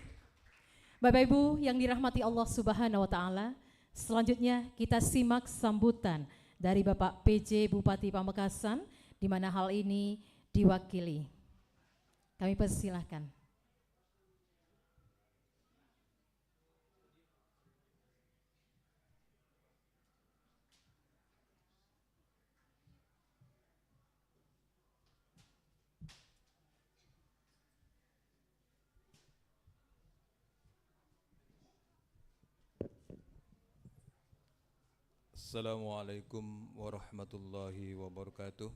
Bapak Ibu yang dirahmati Allah Subhanahu wa taala, selanjutnya kita simak sambutan dari Bapak PJ Bupati Pamekasan di mana hal ini diwakili. Kami persilahkan. Assalamualaikum warahmatullahi wabarakatuh.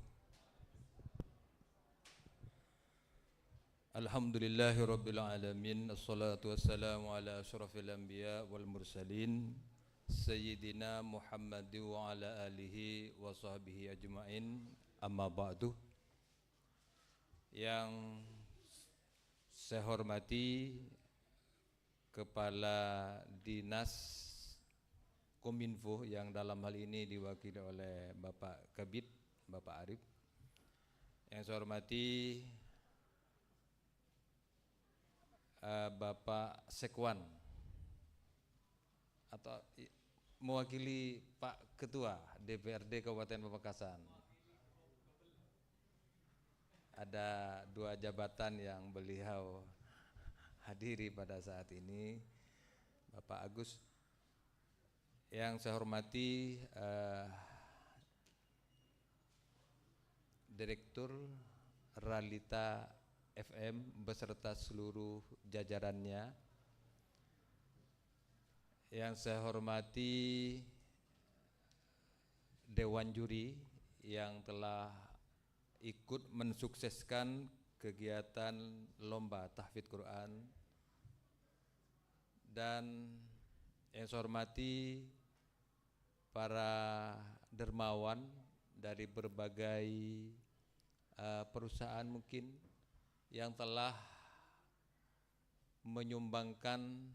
Alhamdulillahi rabbil alamin. Assalatu wassalamu ala asyrafil anbiya wal mursalin Sayyidina Muhammad wa ala alihi wa sahbihi ajma'in. Amma ba'du. Yang saya hormati Kepala Dinas Kominfo yang dalam hal ini diwakili oleh Bapak Kabid, Bapak Arif. Yang Yang saya hormati Bapak Sekwan atau mewakili Pak Ketua DPRD Kabupaten Pamekasan. Ada 2 jabatan yang beliau hadiri pada saat ini, Bapak Agus. Yang saya hormati Direktur Realita FM beserta seluruh jajarannya. Yang saya hormati Dewan Juri yang telah ikut mensukseskan kegiatan lomba tahfidz Quran, dan yang saya hormati para dermawan dari berbagai perusahaan mungkin yang telah menyumbangkan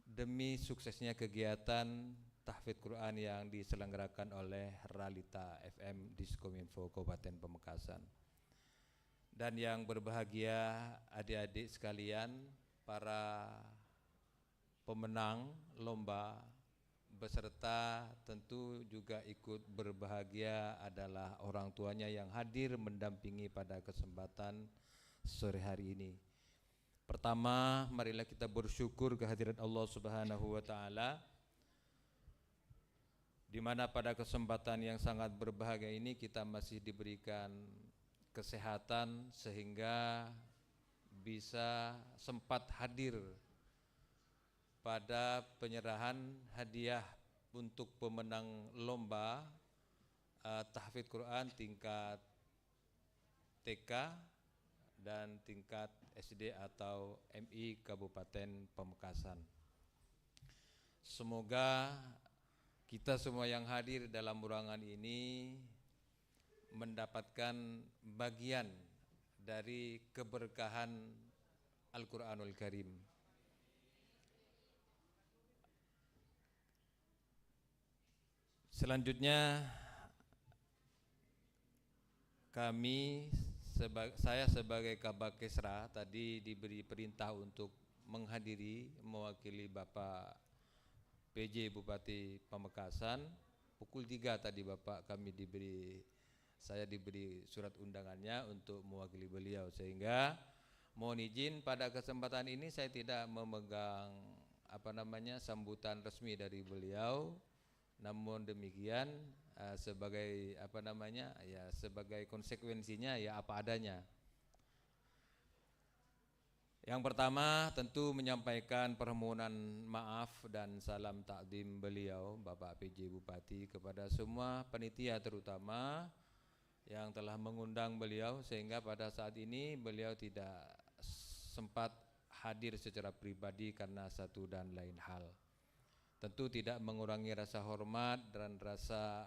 demi suksesnya kegiatan tahfidz Quran yang diselenggarakan oleh Realita FM Diskominfo Kabupaten Pamekasan. Dan yang berbahagia adik-adik sekalian, para pemenang lomba beserta tentu juga ikut berbahagia adalah orang tuanya yang hadir mendampingi pada kesempatan sore hari ini. Pertama, marilah kita bersyukur kehadirat Allah Subhanahu wa taala, di mana pada kesempatan yang sangat berbahagia ini kita masih diberikan kesehatan sehingga bisa sempat hadir pada penyerahan hadiah untuk pemenang lomba tahfidz Quran tingkat TK dan tingkat SD atau MI Kabupaten Pamekasan. Semoga kita semua yang hadir dalam ruangan ini mendapatkan bagian dari keberkahan Al-Quranul Karim. Selanjutnya saya sebagai Kabakesra tadi diberi perintah untuk menghadiri mewakili Bapak PJ Bupati Pamekasan. Pukul 3 tadi Bapak saya diberi surat undangannya untuk mewakili beliau, sehingga mohon izin pada kesempatan ini saya tidak memegang sambutan resmi dari beliau. Namun demikian sebagai sebagai konsekuensinya ya apa adanya. Yang pertama tentu menyampaikan permohonan maaf dan salam takdim beliau Bapak PJ Bupati kepada semua panitia terutama yang telah mengundang beliau, sehingga pada saat ini beliau tidak sempat hadir secara pribadi karena satu dan lain hal. Tentu tidak mengurangi rasa hormat dan rasa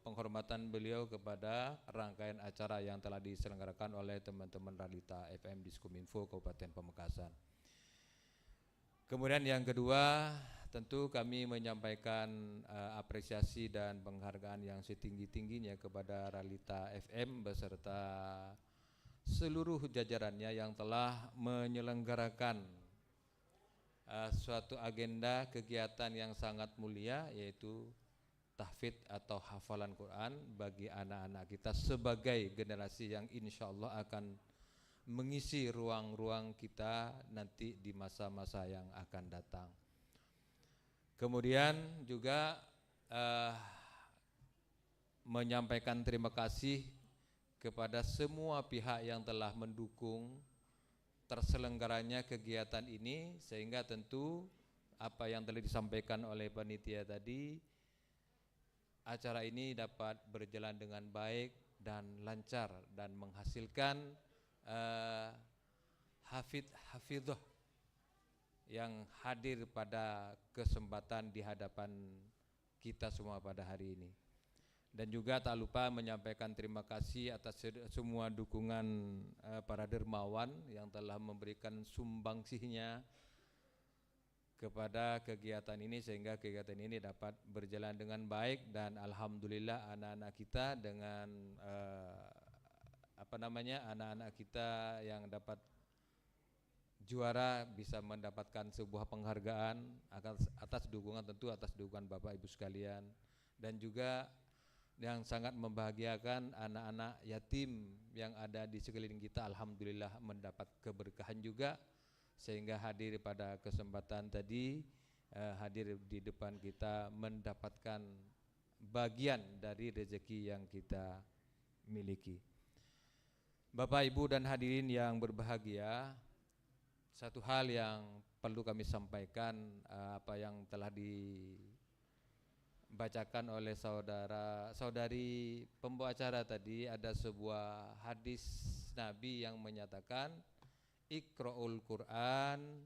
penghormatan beliau kepada rangkaian acara yang telah diselenggarakan oleh teman-teman Realita FM Diskominfo Kabupaten Pamekasan. Kemudian yang kedua, tentu kami menyampaikan apresiasi dan penghargaan yang setinggi-tingginya kepada Realita FM beserta seluruh jajarannya yang telah menyelenggarakan suatu agenda kegiatan yang sangat mulia, yaitu tahfidz atau hafalan Quran bagi anak-anak kita sebagai generasi yang insya Allah akan mengisi ruang-ruang kita nanti di masa-masa yang akan datang. Kemudian juga menyampaikan terima kasih kepada semua pihak yang telah mendukung terselenggaranya kegiatan ini, sehingga tentu apa yang telah disampaikan oleh panitia tadi, acara ini dapat berjalan dengan baik dan lancar dan menghasilkan hafidh-hafidhah yang hadir pada kesempatan di hadapan kita semua pada hari ini. Dan juga tak lupa menyampaikan terima kasih atas semua dukungan para dermawan yang telah memberikan sumbangsihnya kepada kegiatan ini sehingga kegiatan ini dapat berjalan dengan baik, dan alhamdulillah anak-anak kita dengan anak-anak kita yang dapat juara bisa mendapatkan sebuah penghargaan atas dukungan, tentu atas dukungan Bapak Ibu sekalian, dan juga yang sangat membahagiakan anak-anak yatim yang ada di sekeliling kita, alhamdulillah mendapat keberkahan juga sehingga hadir pada kesempatan tadi, hadir di depan kita mendapatkan bagian dari rezeki yang kita miliki. Bapak, Ibu dan hadirin yang berbahagia, satu hal yang perlu kami sampaikan, apa yang telah dibacakan oleh saudari pembawa acara tadi, ada sebuah hadis Nabi yang menyatakan Iqra'ul Qur'an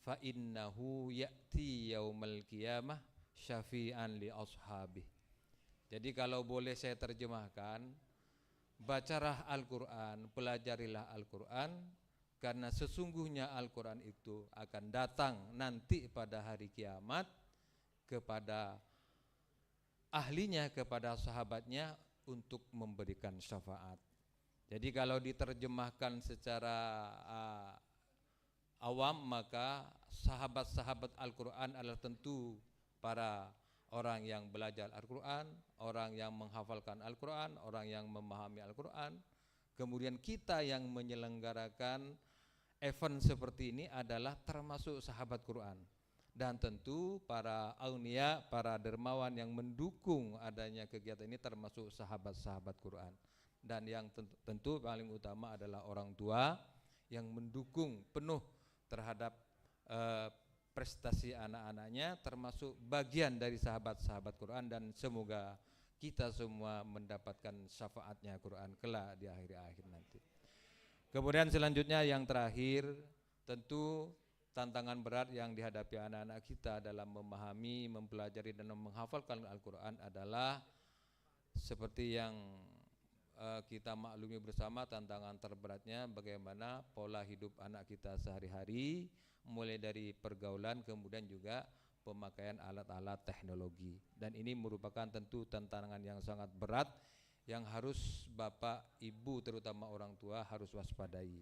fa innahu ya'ti yaumal qiyamah syafi'an li ashabih. Jadi kalau boleh saya terjemahkan, bacalah Al-Qur'an, pelajarilah Al-Qur'an, karena sesungguhnya Al-Qur'an itu akan datang nanti pada hari kiamat kepada ahlinya, kepada sahabatnya untuk memberikan syafaat. Jadi kalau diterjemahkan secara awam, maka sahabat-sahabat Al-Quran adalah tentu para orang yang belajar Al-Quran, orang yang menghafalkan Al-Quran, orang yang memahami Al-Quran. Kemudian kita yang menyelenggarakan event seperti ini adalah termasuk sahabat Quran. Dan tentu para aulia, para dermawan yang mendukung adanya kegiatan ini termasuk sahabat-sahabat Quran. Dan yang tentu paling utama adalah orang tua yang mendukung penuh terhadap prestasi anak-anaknya, termasuk bagian dari sahabat-sahabat Quran, dan semoga kita semua mendapatkan syafaatnya Quran kelak di akhir-akhir nanti. Kemudian selanjutnya yang terakhir, tentu tantangan berat yang dihadapi anak-anak kita dalam memahami, mempelajari dan menghafalkan Al-Quran adalah seperti yang kita maklumi bersama, tantangan terberatnya bagaimana pola hidup anak kita sehari-hari, mulai dari pergaulan kemudian juga pemakaian alat-alat teknologi. Dan ini merupakan tentu tantangan yang sangat berat yang harus Bapak, Ibu, terutama orang tua harus waspadai.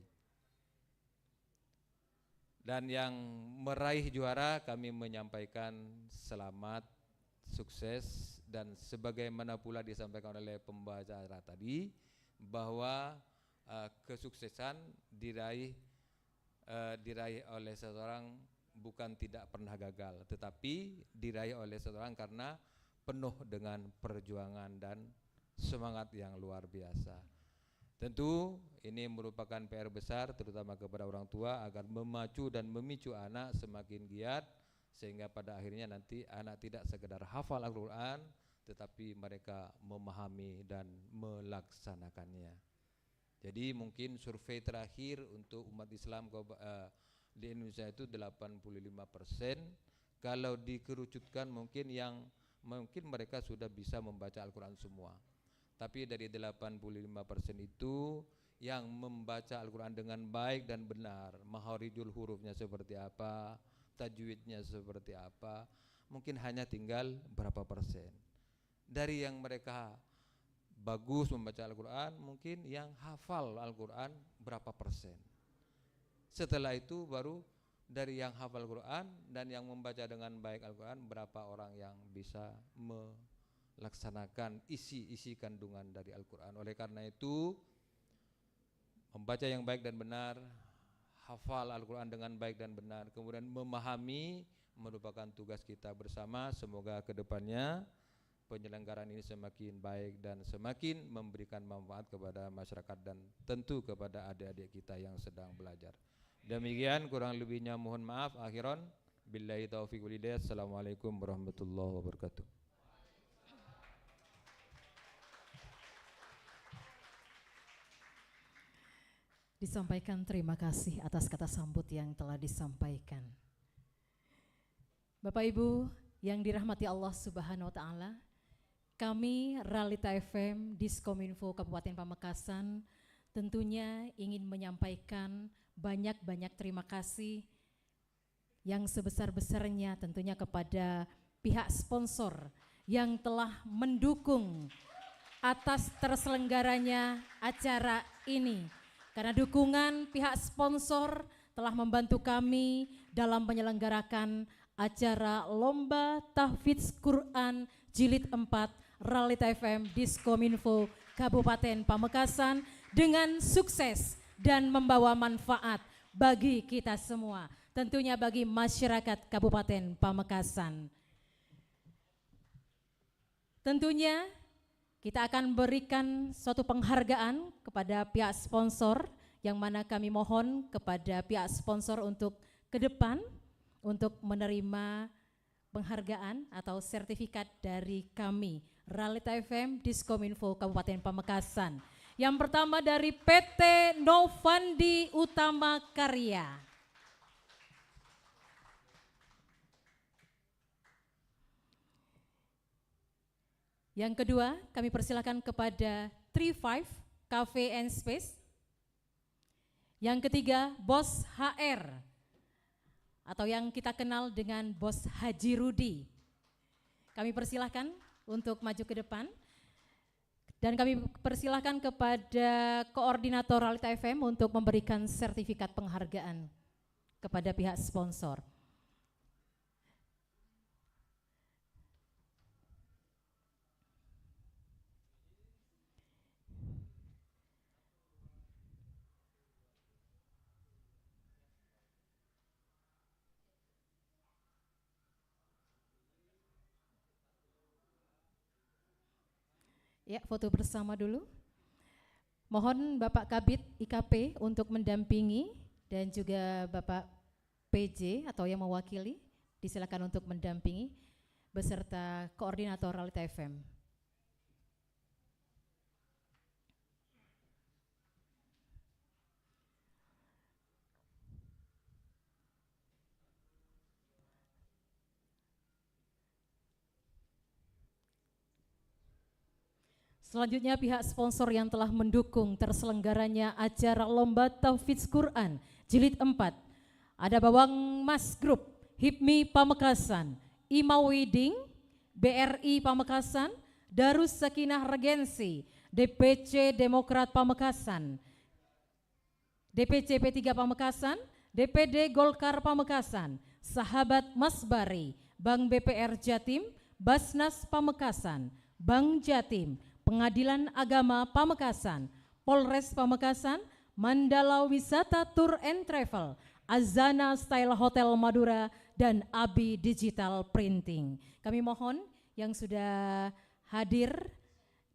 Dan yang meraih juara kami menyampaikan selamat, sukses, dan sebagaimana pula disampaikan oleh pembawa acara tadi bahwa kesuksesan diraih oleh seseorang bukan tidak pernah gagal, tetapi diraih oleh seseorang karena penuh dengan perjuangan dan semangat yang luar biasa. Tentu ini merupakan PR besar terutama kepada orang tua agar memacu dan memicu anak semakin giat, sehingga pada akhirnya nanti anak tidak sekedar hafal Al-Quran tetapi mereka memahami dan melaksanakannya. Jadi mungkin survei terakhir untuk umat Islam di Indonesia itu 85%. Kalau dikerucutkan mungkin mereka sudah bisa membaca Al-Quran semua. Tapi dari 85% itu yang membaca Al-Quran dengan baik dan benar, makharijul hurufnya seperti apa, tajwidnya seperti apa, mungkin hanya tinggal berapa persen. Dari yang mereka bagus membaca Al-Quran, mungkin yang hafal Al-Quran berapa persen. Setelah itu baru dari yang hafal Al-Quran dan yang membaca dengan baik Al-Quran, berapa orang yang bisa melaksanakan isi kandungan dari Al-Quran. Oleh karena itu, membaca yang baik dan benar, hafal Al-Quran dengan baik dan benar, kemudian memahami merupakan tugas kita bersama. Semoga kedepannya penyelenggaraan ini semakin baik dan semakin memberikan manfaat kepada masyarakat dan tentu kepada adik-adik kita yang sedang belajar. Demikian, kurang lebihnya mohon maaf. Akhiran, billahi taufiq wal hidayah. Assalamualaikum warahmatullahi wabarakatuh. Disampaikan terima kasih atas kata sambut yang telah disampaikan. Bapak Ibu yang dirahmati Allah Subhanahu wa taala, kami Realita FM Diskominfo Kabupaten Pamekasan tentunya ingin menyampaikan banyak-banyak terima kasih yang sebesar-besarnya tentunya kepada pihak sponsor yang telah mendukung atas terselenggaranya acara ini. Karena dukungan pihak sponsor telah membantu kami dalam menyelenggarakan acara Lomba Tahfidz Quran Jilid 4 Realita FM Diskominfo Kabupaten Pamekasan dengan sukses dan membawa manfaat bagi kita semua, tentunya bagi masyarakat Kabupaten Pamekasan. Tentunya kita akan berikan suatu penghargaan kepada pihak sponsor, yang mana kami mohon kepada pihak sponsor untuk ke depan untuk menerima penghargaan atau sertifikat dari kami Realita FM Diskominfo Kabupaten Pamekasan. Yang pertama dari PT Novandi Utama Karya. Yang kedua, kami persilakan kepada 35 Cafe and Space. Yang ketiga, Bos HR atau yang kita kenal dengan Bos Haji Rudi. Kami persilahkan untuk maju ke depan. Dan kami persilahkan kepada Koordinator Realita FM untuk memberikan sertifikat penghargaan kepada pihak sponsor. Ya, foto bersama dulu. Mohon Bapak Kabid IKP untuk mendampingi dan juga Bapak PJ atau yang mewakili disilakan untuk mendampingi beserta Koordinator Realita FM. Selanjutnya pihak sponsor yang telah mendukung terselenggaranya acara Lomba Tahfidz Quran Jilid 4. Ada Bawang Mas Group, HIPMI Pamekasan, Imau Widing, BRI Pamekasan, Darus Sakinah Regensi, DPC Demokrat Pamekasan, DPC P3 Pamekasan, DPD Golkar Pamekasan, Sahabat Masbari, Bank BPR Jatim, Basnas Pamekasan, Bank Jatim, Pengadilan Agama Pamekasan, Polres Pamekasan, Mandala Wisata Tour and Travel, Azana Style Hotel Madura, dan Abi Digital Printing. Kami mohon yang sudah hadir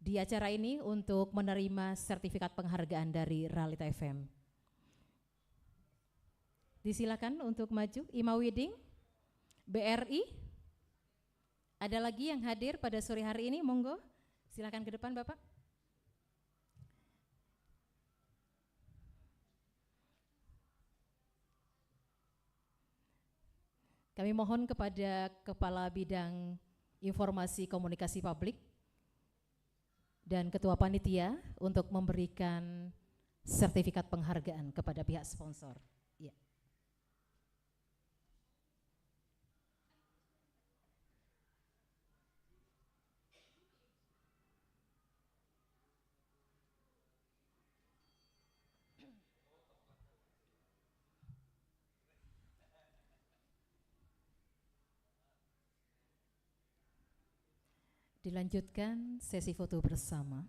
di acara ini untuk menerima sertifikat penghargaan dari Realita FM. Disilakan untuk maju, Imau Widing, BRI. Ada lagi yang hadir pada sore hari ini, monggo. Silakan ke depan Bapak. Kami mohon kepada Kepala Bidang Informasi Komunikasi Publik dan Ketua Panitia untuk memberikan sertifikat penghargaan kepada pihak sponsor. Ya. Dilanjutkan sesi foto bersama.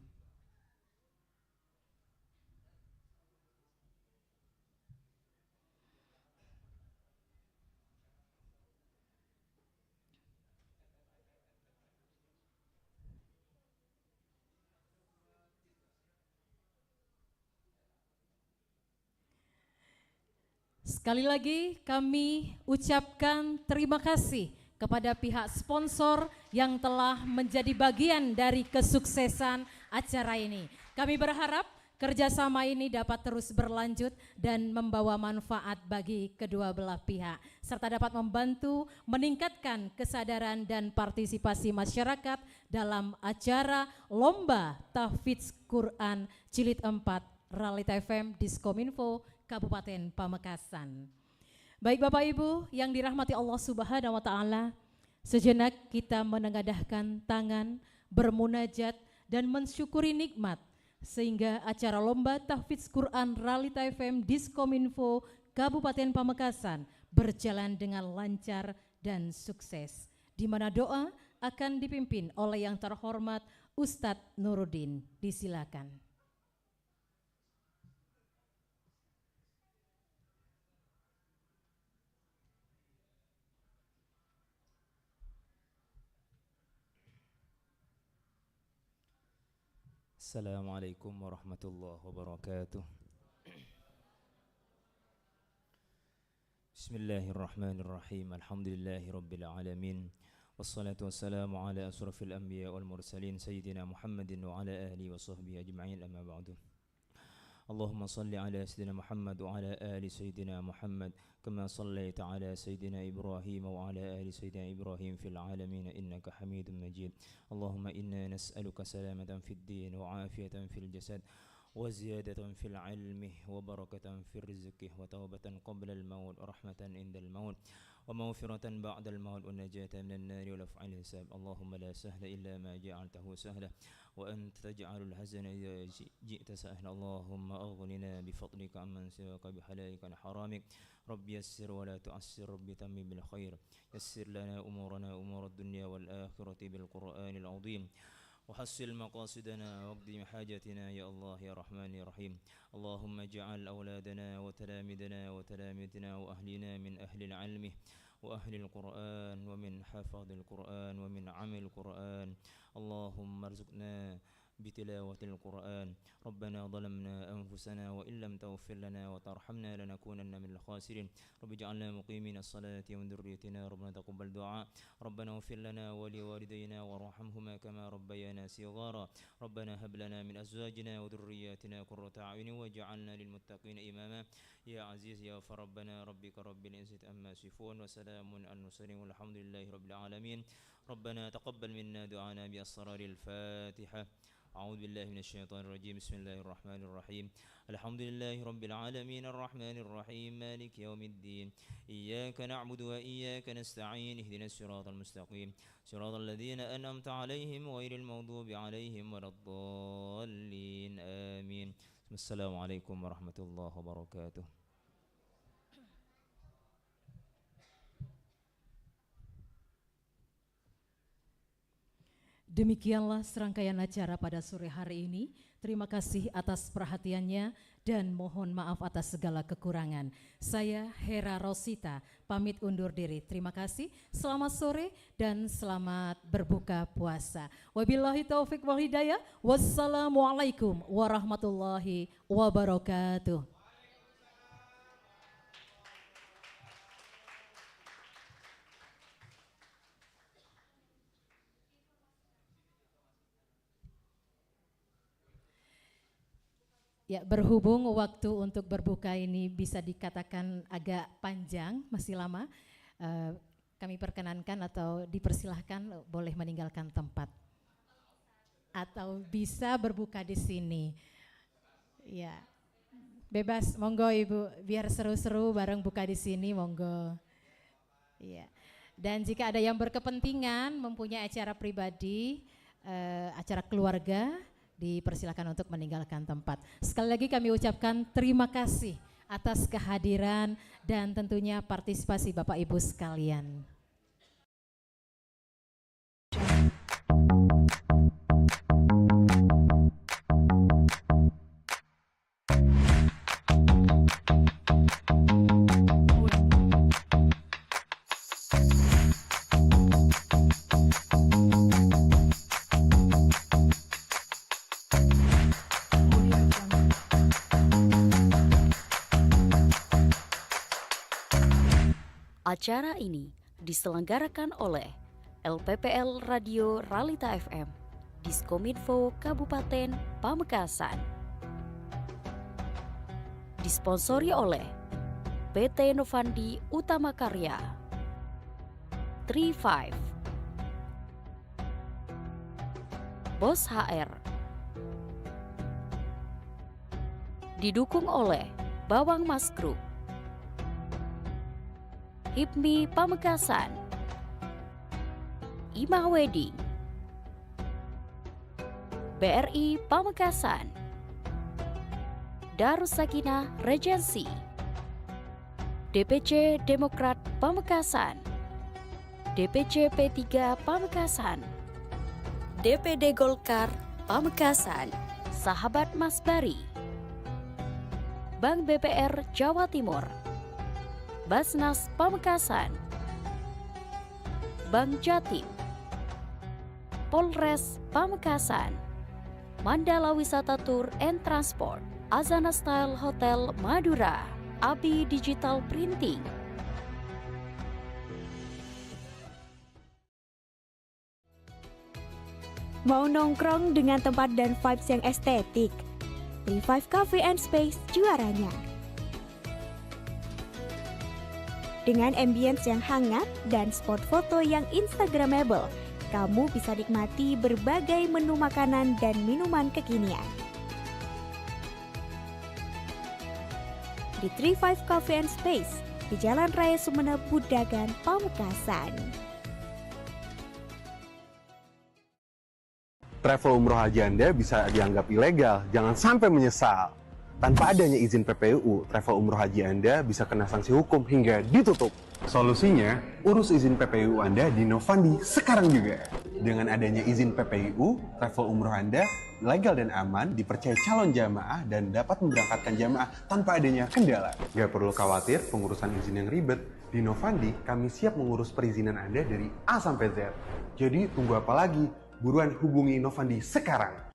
Sekali lagi kami ucapkan terima kasih kepada pihak sponsor yang telah menjadi bagian dari kesuksesan acara ini. Kami berharap kerjasama ini dapat terus berlanjut dan membawa manfaat bagi kedua belah pihak, serta dapat membantu meningkatkan kesadaran dan partisipasi masyarakat dalam acara Lomba Tahfidz Quran Jilid 4 Realita FM Diskominfo Kabupaten Pamekasan. Baik Bapak Ibu yang dirahmati Allah Subhanahu wa taala, sejenak kita menengadahkan tangan, bermunajat dan mensyukuri nikmat sehingga acara lomba tahfidz Quran Realita FM Diskominfo Kabupaten Pamekasan berjalan dengan lancar dan sukses, di mana doa akan dipimpin oleh yang terhormat Ustadz Nuruddin. Disilakan. Assalamualaikum warahmatullahi wabarakatuh. Bismillahirrahmanirrahim. Alhamdulillahi rabbil alamin. Wassalatu wassalamu ala asrafil anbiya wal mursalin sayyidina Muhammadin wa ala alihi wa sahbihi ajma'in, amma ba'du. Allahumma salli ala sayyidina Muhammad wa ala ali sayyidina Muhammad kama sallaita ala sayyidina Ibrahim wa ala ali sayyidina Ibrahim fil alamin innaka Hamidum Majid. Allahumma inna nas'aluka salamatan fid din wa afiyatan fil jasad wa ziyadatan fil ilmi wa barakatan fil rizqi wa taubatan qabla al maut wa rahmatan indal maut wa maghfiratan ba'dal maut wa najatan minan nari wa laf'al hisab. Allahumma la sahla illa ma ja'altahu sahla wa anta taj'alul hazana idza ji'ta sahla. Allahumma aghnina bi fadlika amman siwaka bi halalika an haramik. Rabbi yassir wa la tu'assir, Rabbi tamim bil khair. Yassir lana umurana umur ad-dunya wal akhirati bil Qur'anil azim. وحصل مقاصدنا واقض حاجتنا يا الله يا رحمن يا رحيم. اللهم اجعل أولادنا وتلامذنا وتلامذنا وأهلنا من أهل العلم وأهل القرآن ومن حفظ القرآن ومن عمل القرآن. اللهم ارزقنا بتلاوة القرآن. ربنا ظلمنا أنفسنا وإن لم تغفر لنا وترحمنا لنكونن من الخاسرين. رب اجعلنا مقيمين الصلاة ومن ذريتنا ربنا تقبل دعاء. ربنا اغفر لنا ولوالدينا وارحمهما كما ربيانا صغارا. ربنا هب لنا من أزواجنا وذرياتنا قرة أعين واجعلنا للمتقين إماما. يا عزيز يا غفار ربنا ربك رب العزة عما يصفون وسلام على المرسلين والحمد لله رب العالمين. ربنا تقبل منا دعانا بأسرار الفاتحة. أعوذ بالله من الشيطان الرجيم. بسم الله الرحمن الرحيم. الحمد لله رب العالمين الرحمن الرحيم مالك يوم الدين. إياك نعبد وإياك نستعين. اهدنا الصراط المستقيم صراط الذين أنعمت عليهم غير المغضوب عليهم ولا الضالين آمين. السلام عليكم ورحمة الله وبركاته. Demikianlah serangkaian acara pada sore hari ini. Terima kasih atas perhatiannya dan mohon maaf atas segala kekurangan. Saya Hera Rosita pamit undur diri. Terima kasih. Selamat sore dan selamat berbuka puasa. Wabillahi taufik wal hidayah. Wassalamualaikum warahmatullahi wabarakatuh. Ya, berhubung waktu untuk berbuka ini bisa dikatakan agak panjang, masih lama, kami perkenankan atau dipersilahkan boleh meninggalkan tempat. Atau bisa berbuka di sini. Ya, bebas, monggo Ibu, biar seru-seru bareng buka di sini, monggo. Ya. Dan jika ada yang berkepentingan mempunyai acara pribadi, acara keluarga, dipersilakan untuk meninggalkan tempat. Sekali lagi kami ucapkan terima kasih atas kehadiran dan tentunya partisipasi Bapak Ibu sekalian. Acara ini diselenggarakan oleh LPPL Radio Realita FM, Diskominfo Kabupaten Pamekasan. Disponsori oleh PT Novandi Utama Karya, 35, Bos HR. Didukung oleh Bawang Mas Group, HIPMI Pamekasan, Imah Wedding, BRI Pamekasan, Darus Sakinah Regency, DPC Demokrat Pamekasan, DPC P3 Pamekasan, DPD Golkar Pamekasan, Sahabat Mas Bari, Bank BPR Jawa Timur, Basnas Pamekasan, Bank Jatim, Polres Pamekasan, Mandala Wisata Tour and Transport, Azana Style Hotel Madura, Abi Digital Printing. Mau nongkrong dengan tempat dan vibes yang estetik? 35 Cafe and Space juaranya. Dengan ambience yang hangat dan spot foto yang instagramable, kamu bisa nikmati berbagai menu makanan dan minuman kekinian. Di 35 Cafe and Space, di Jalan Raya Sumeneb, Budagan, Pamekasan. Travel umroh haji Anda bisa dianggap ilegal, jangan sampai menyesal. Tanpa adanya izin PPUU, travel umroh haji Anda bisa kena sanksi hukum hingga ditutup. Solusinya, urus izin PPUU Anda di Novandi sekarang juga. Dengan adanya izin PPUU, travel umroh Anda legal dan aman, dipercaya calon jamaah dan dapat memberangkatkan jamaah tanpa adanya kendala. Gak perlu khawatir pengurusan izin yang ribet. Di Novandi, kami siap mengurus perizinan Anda dari A sampai Z. Jadi tunggu apa lagi? Buruan hubungi Novandi sekarang.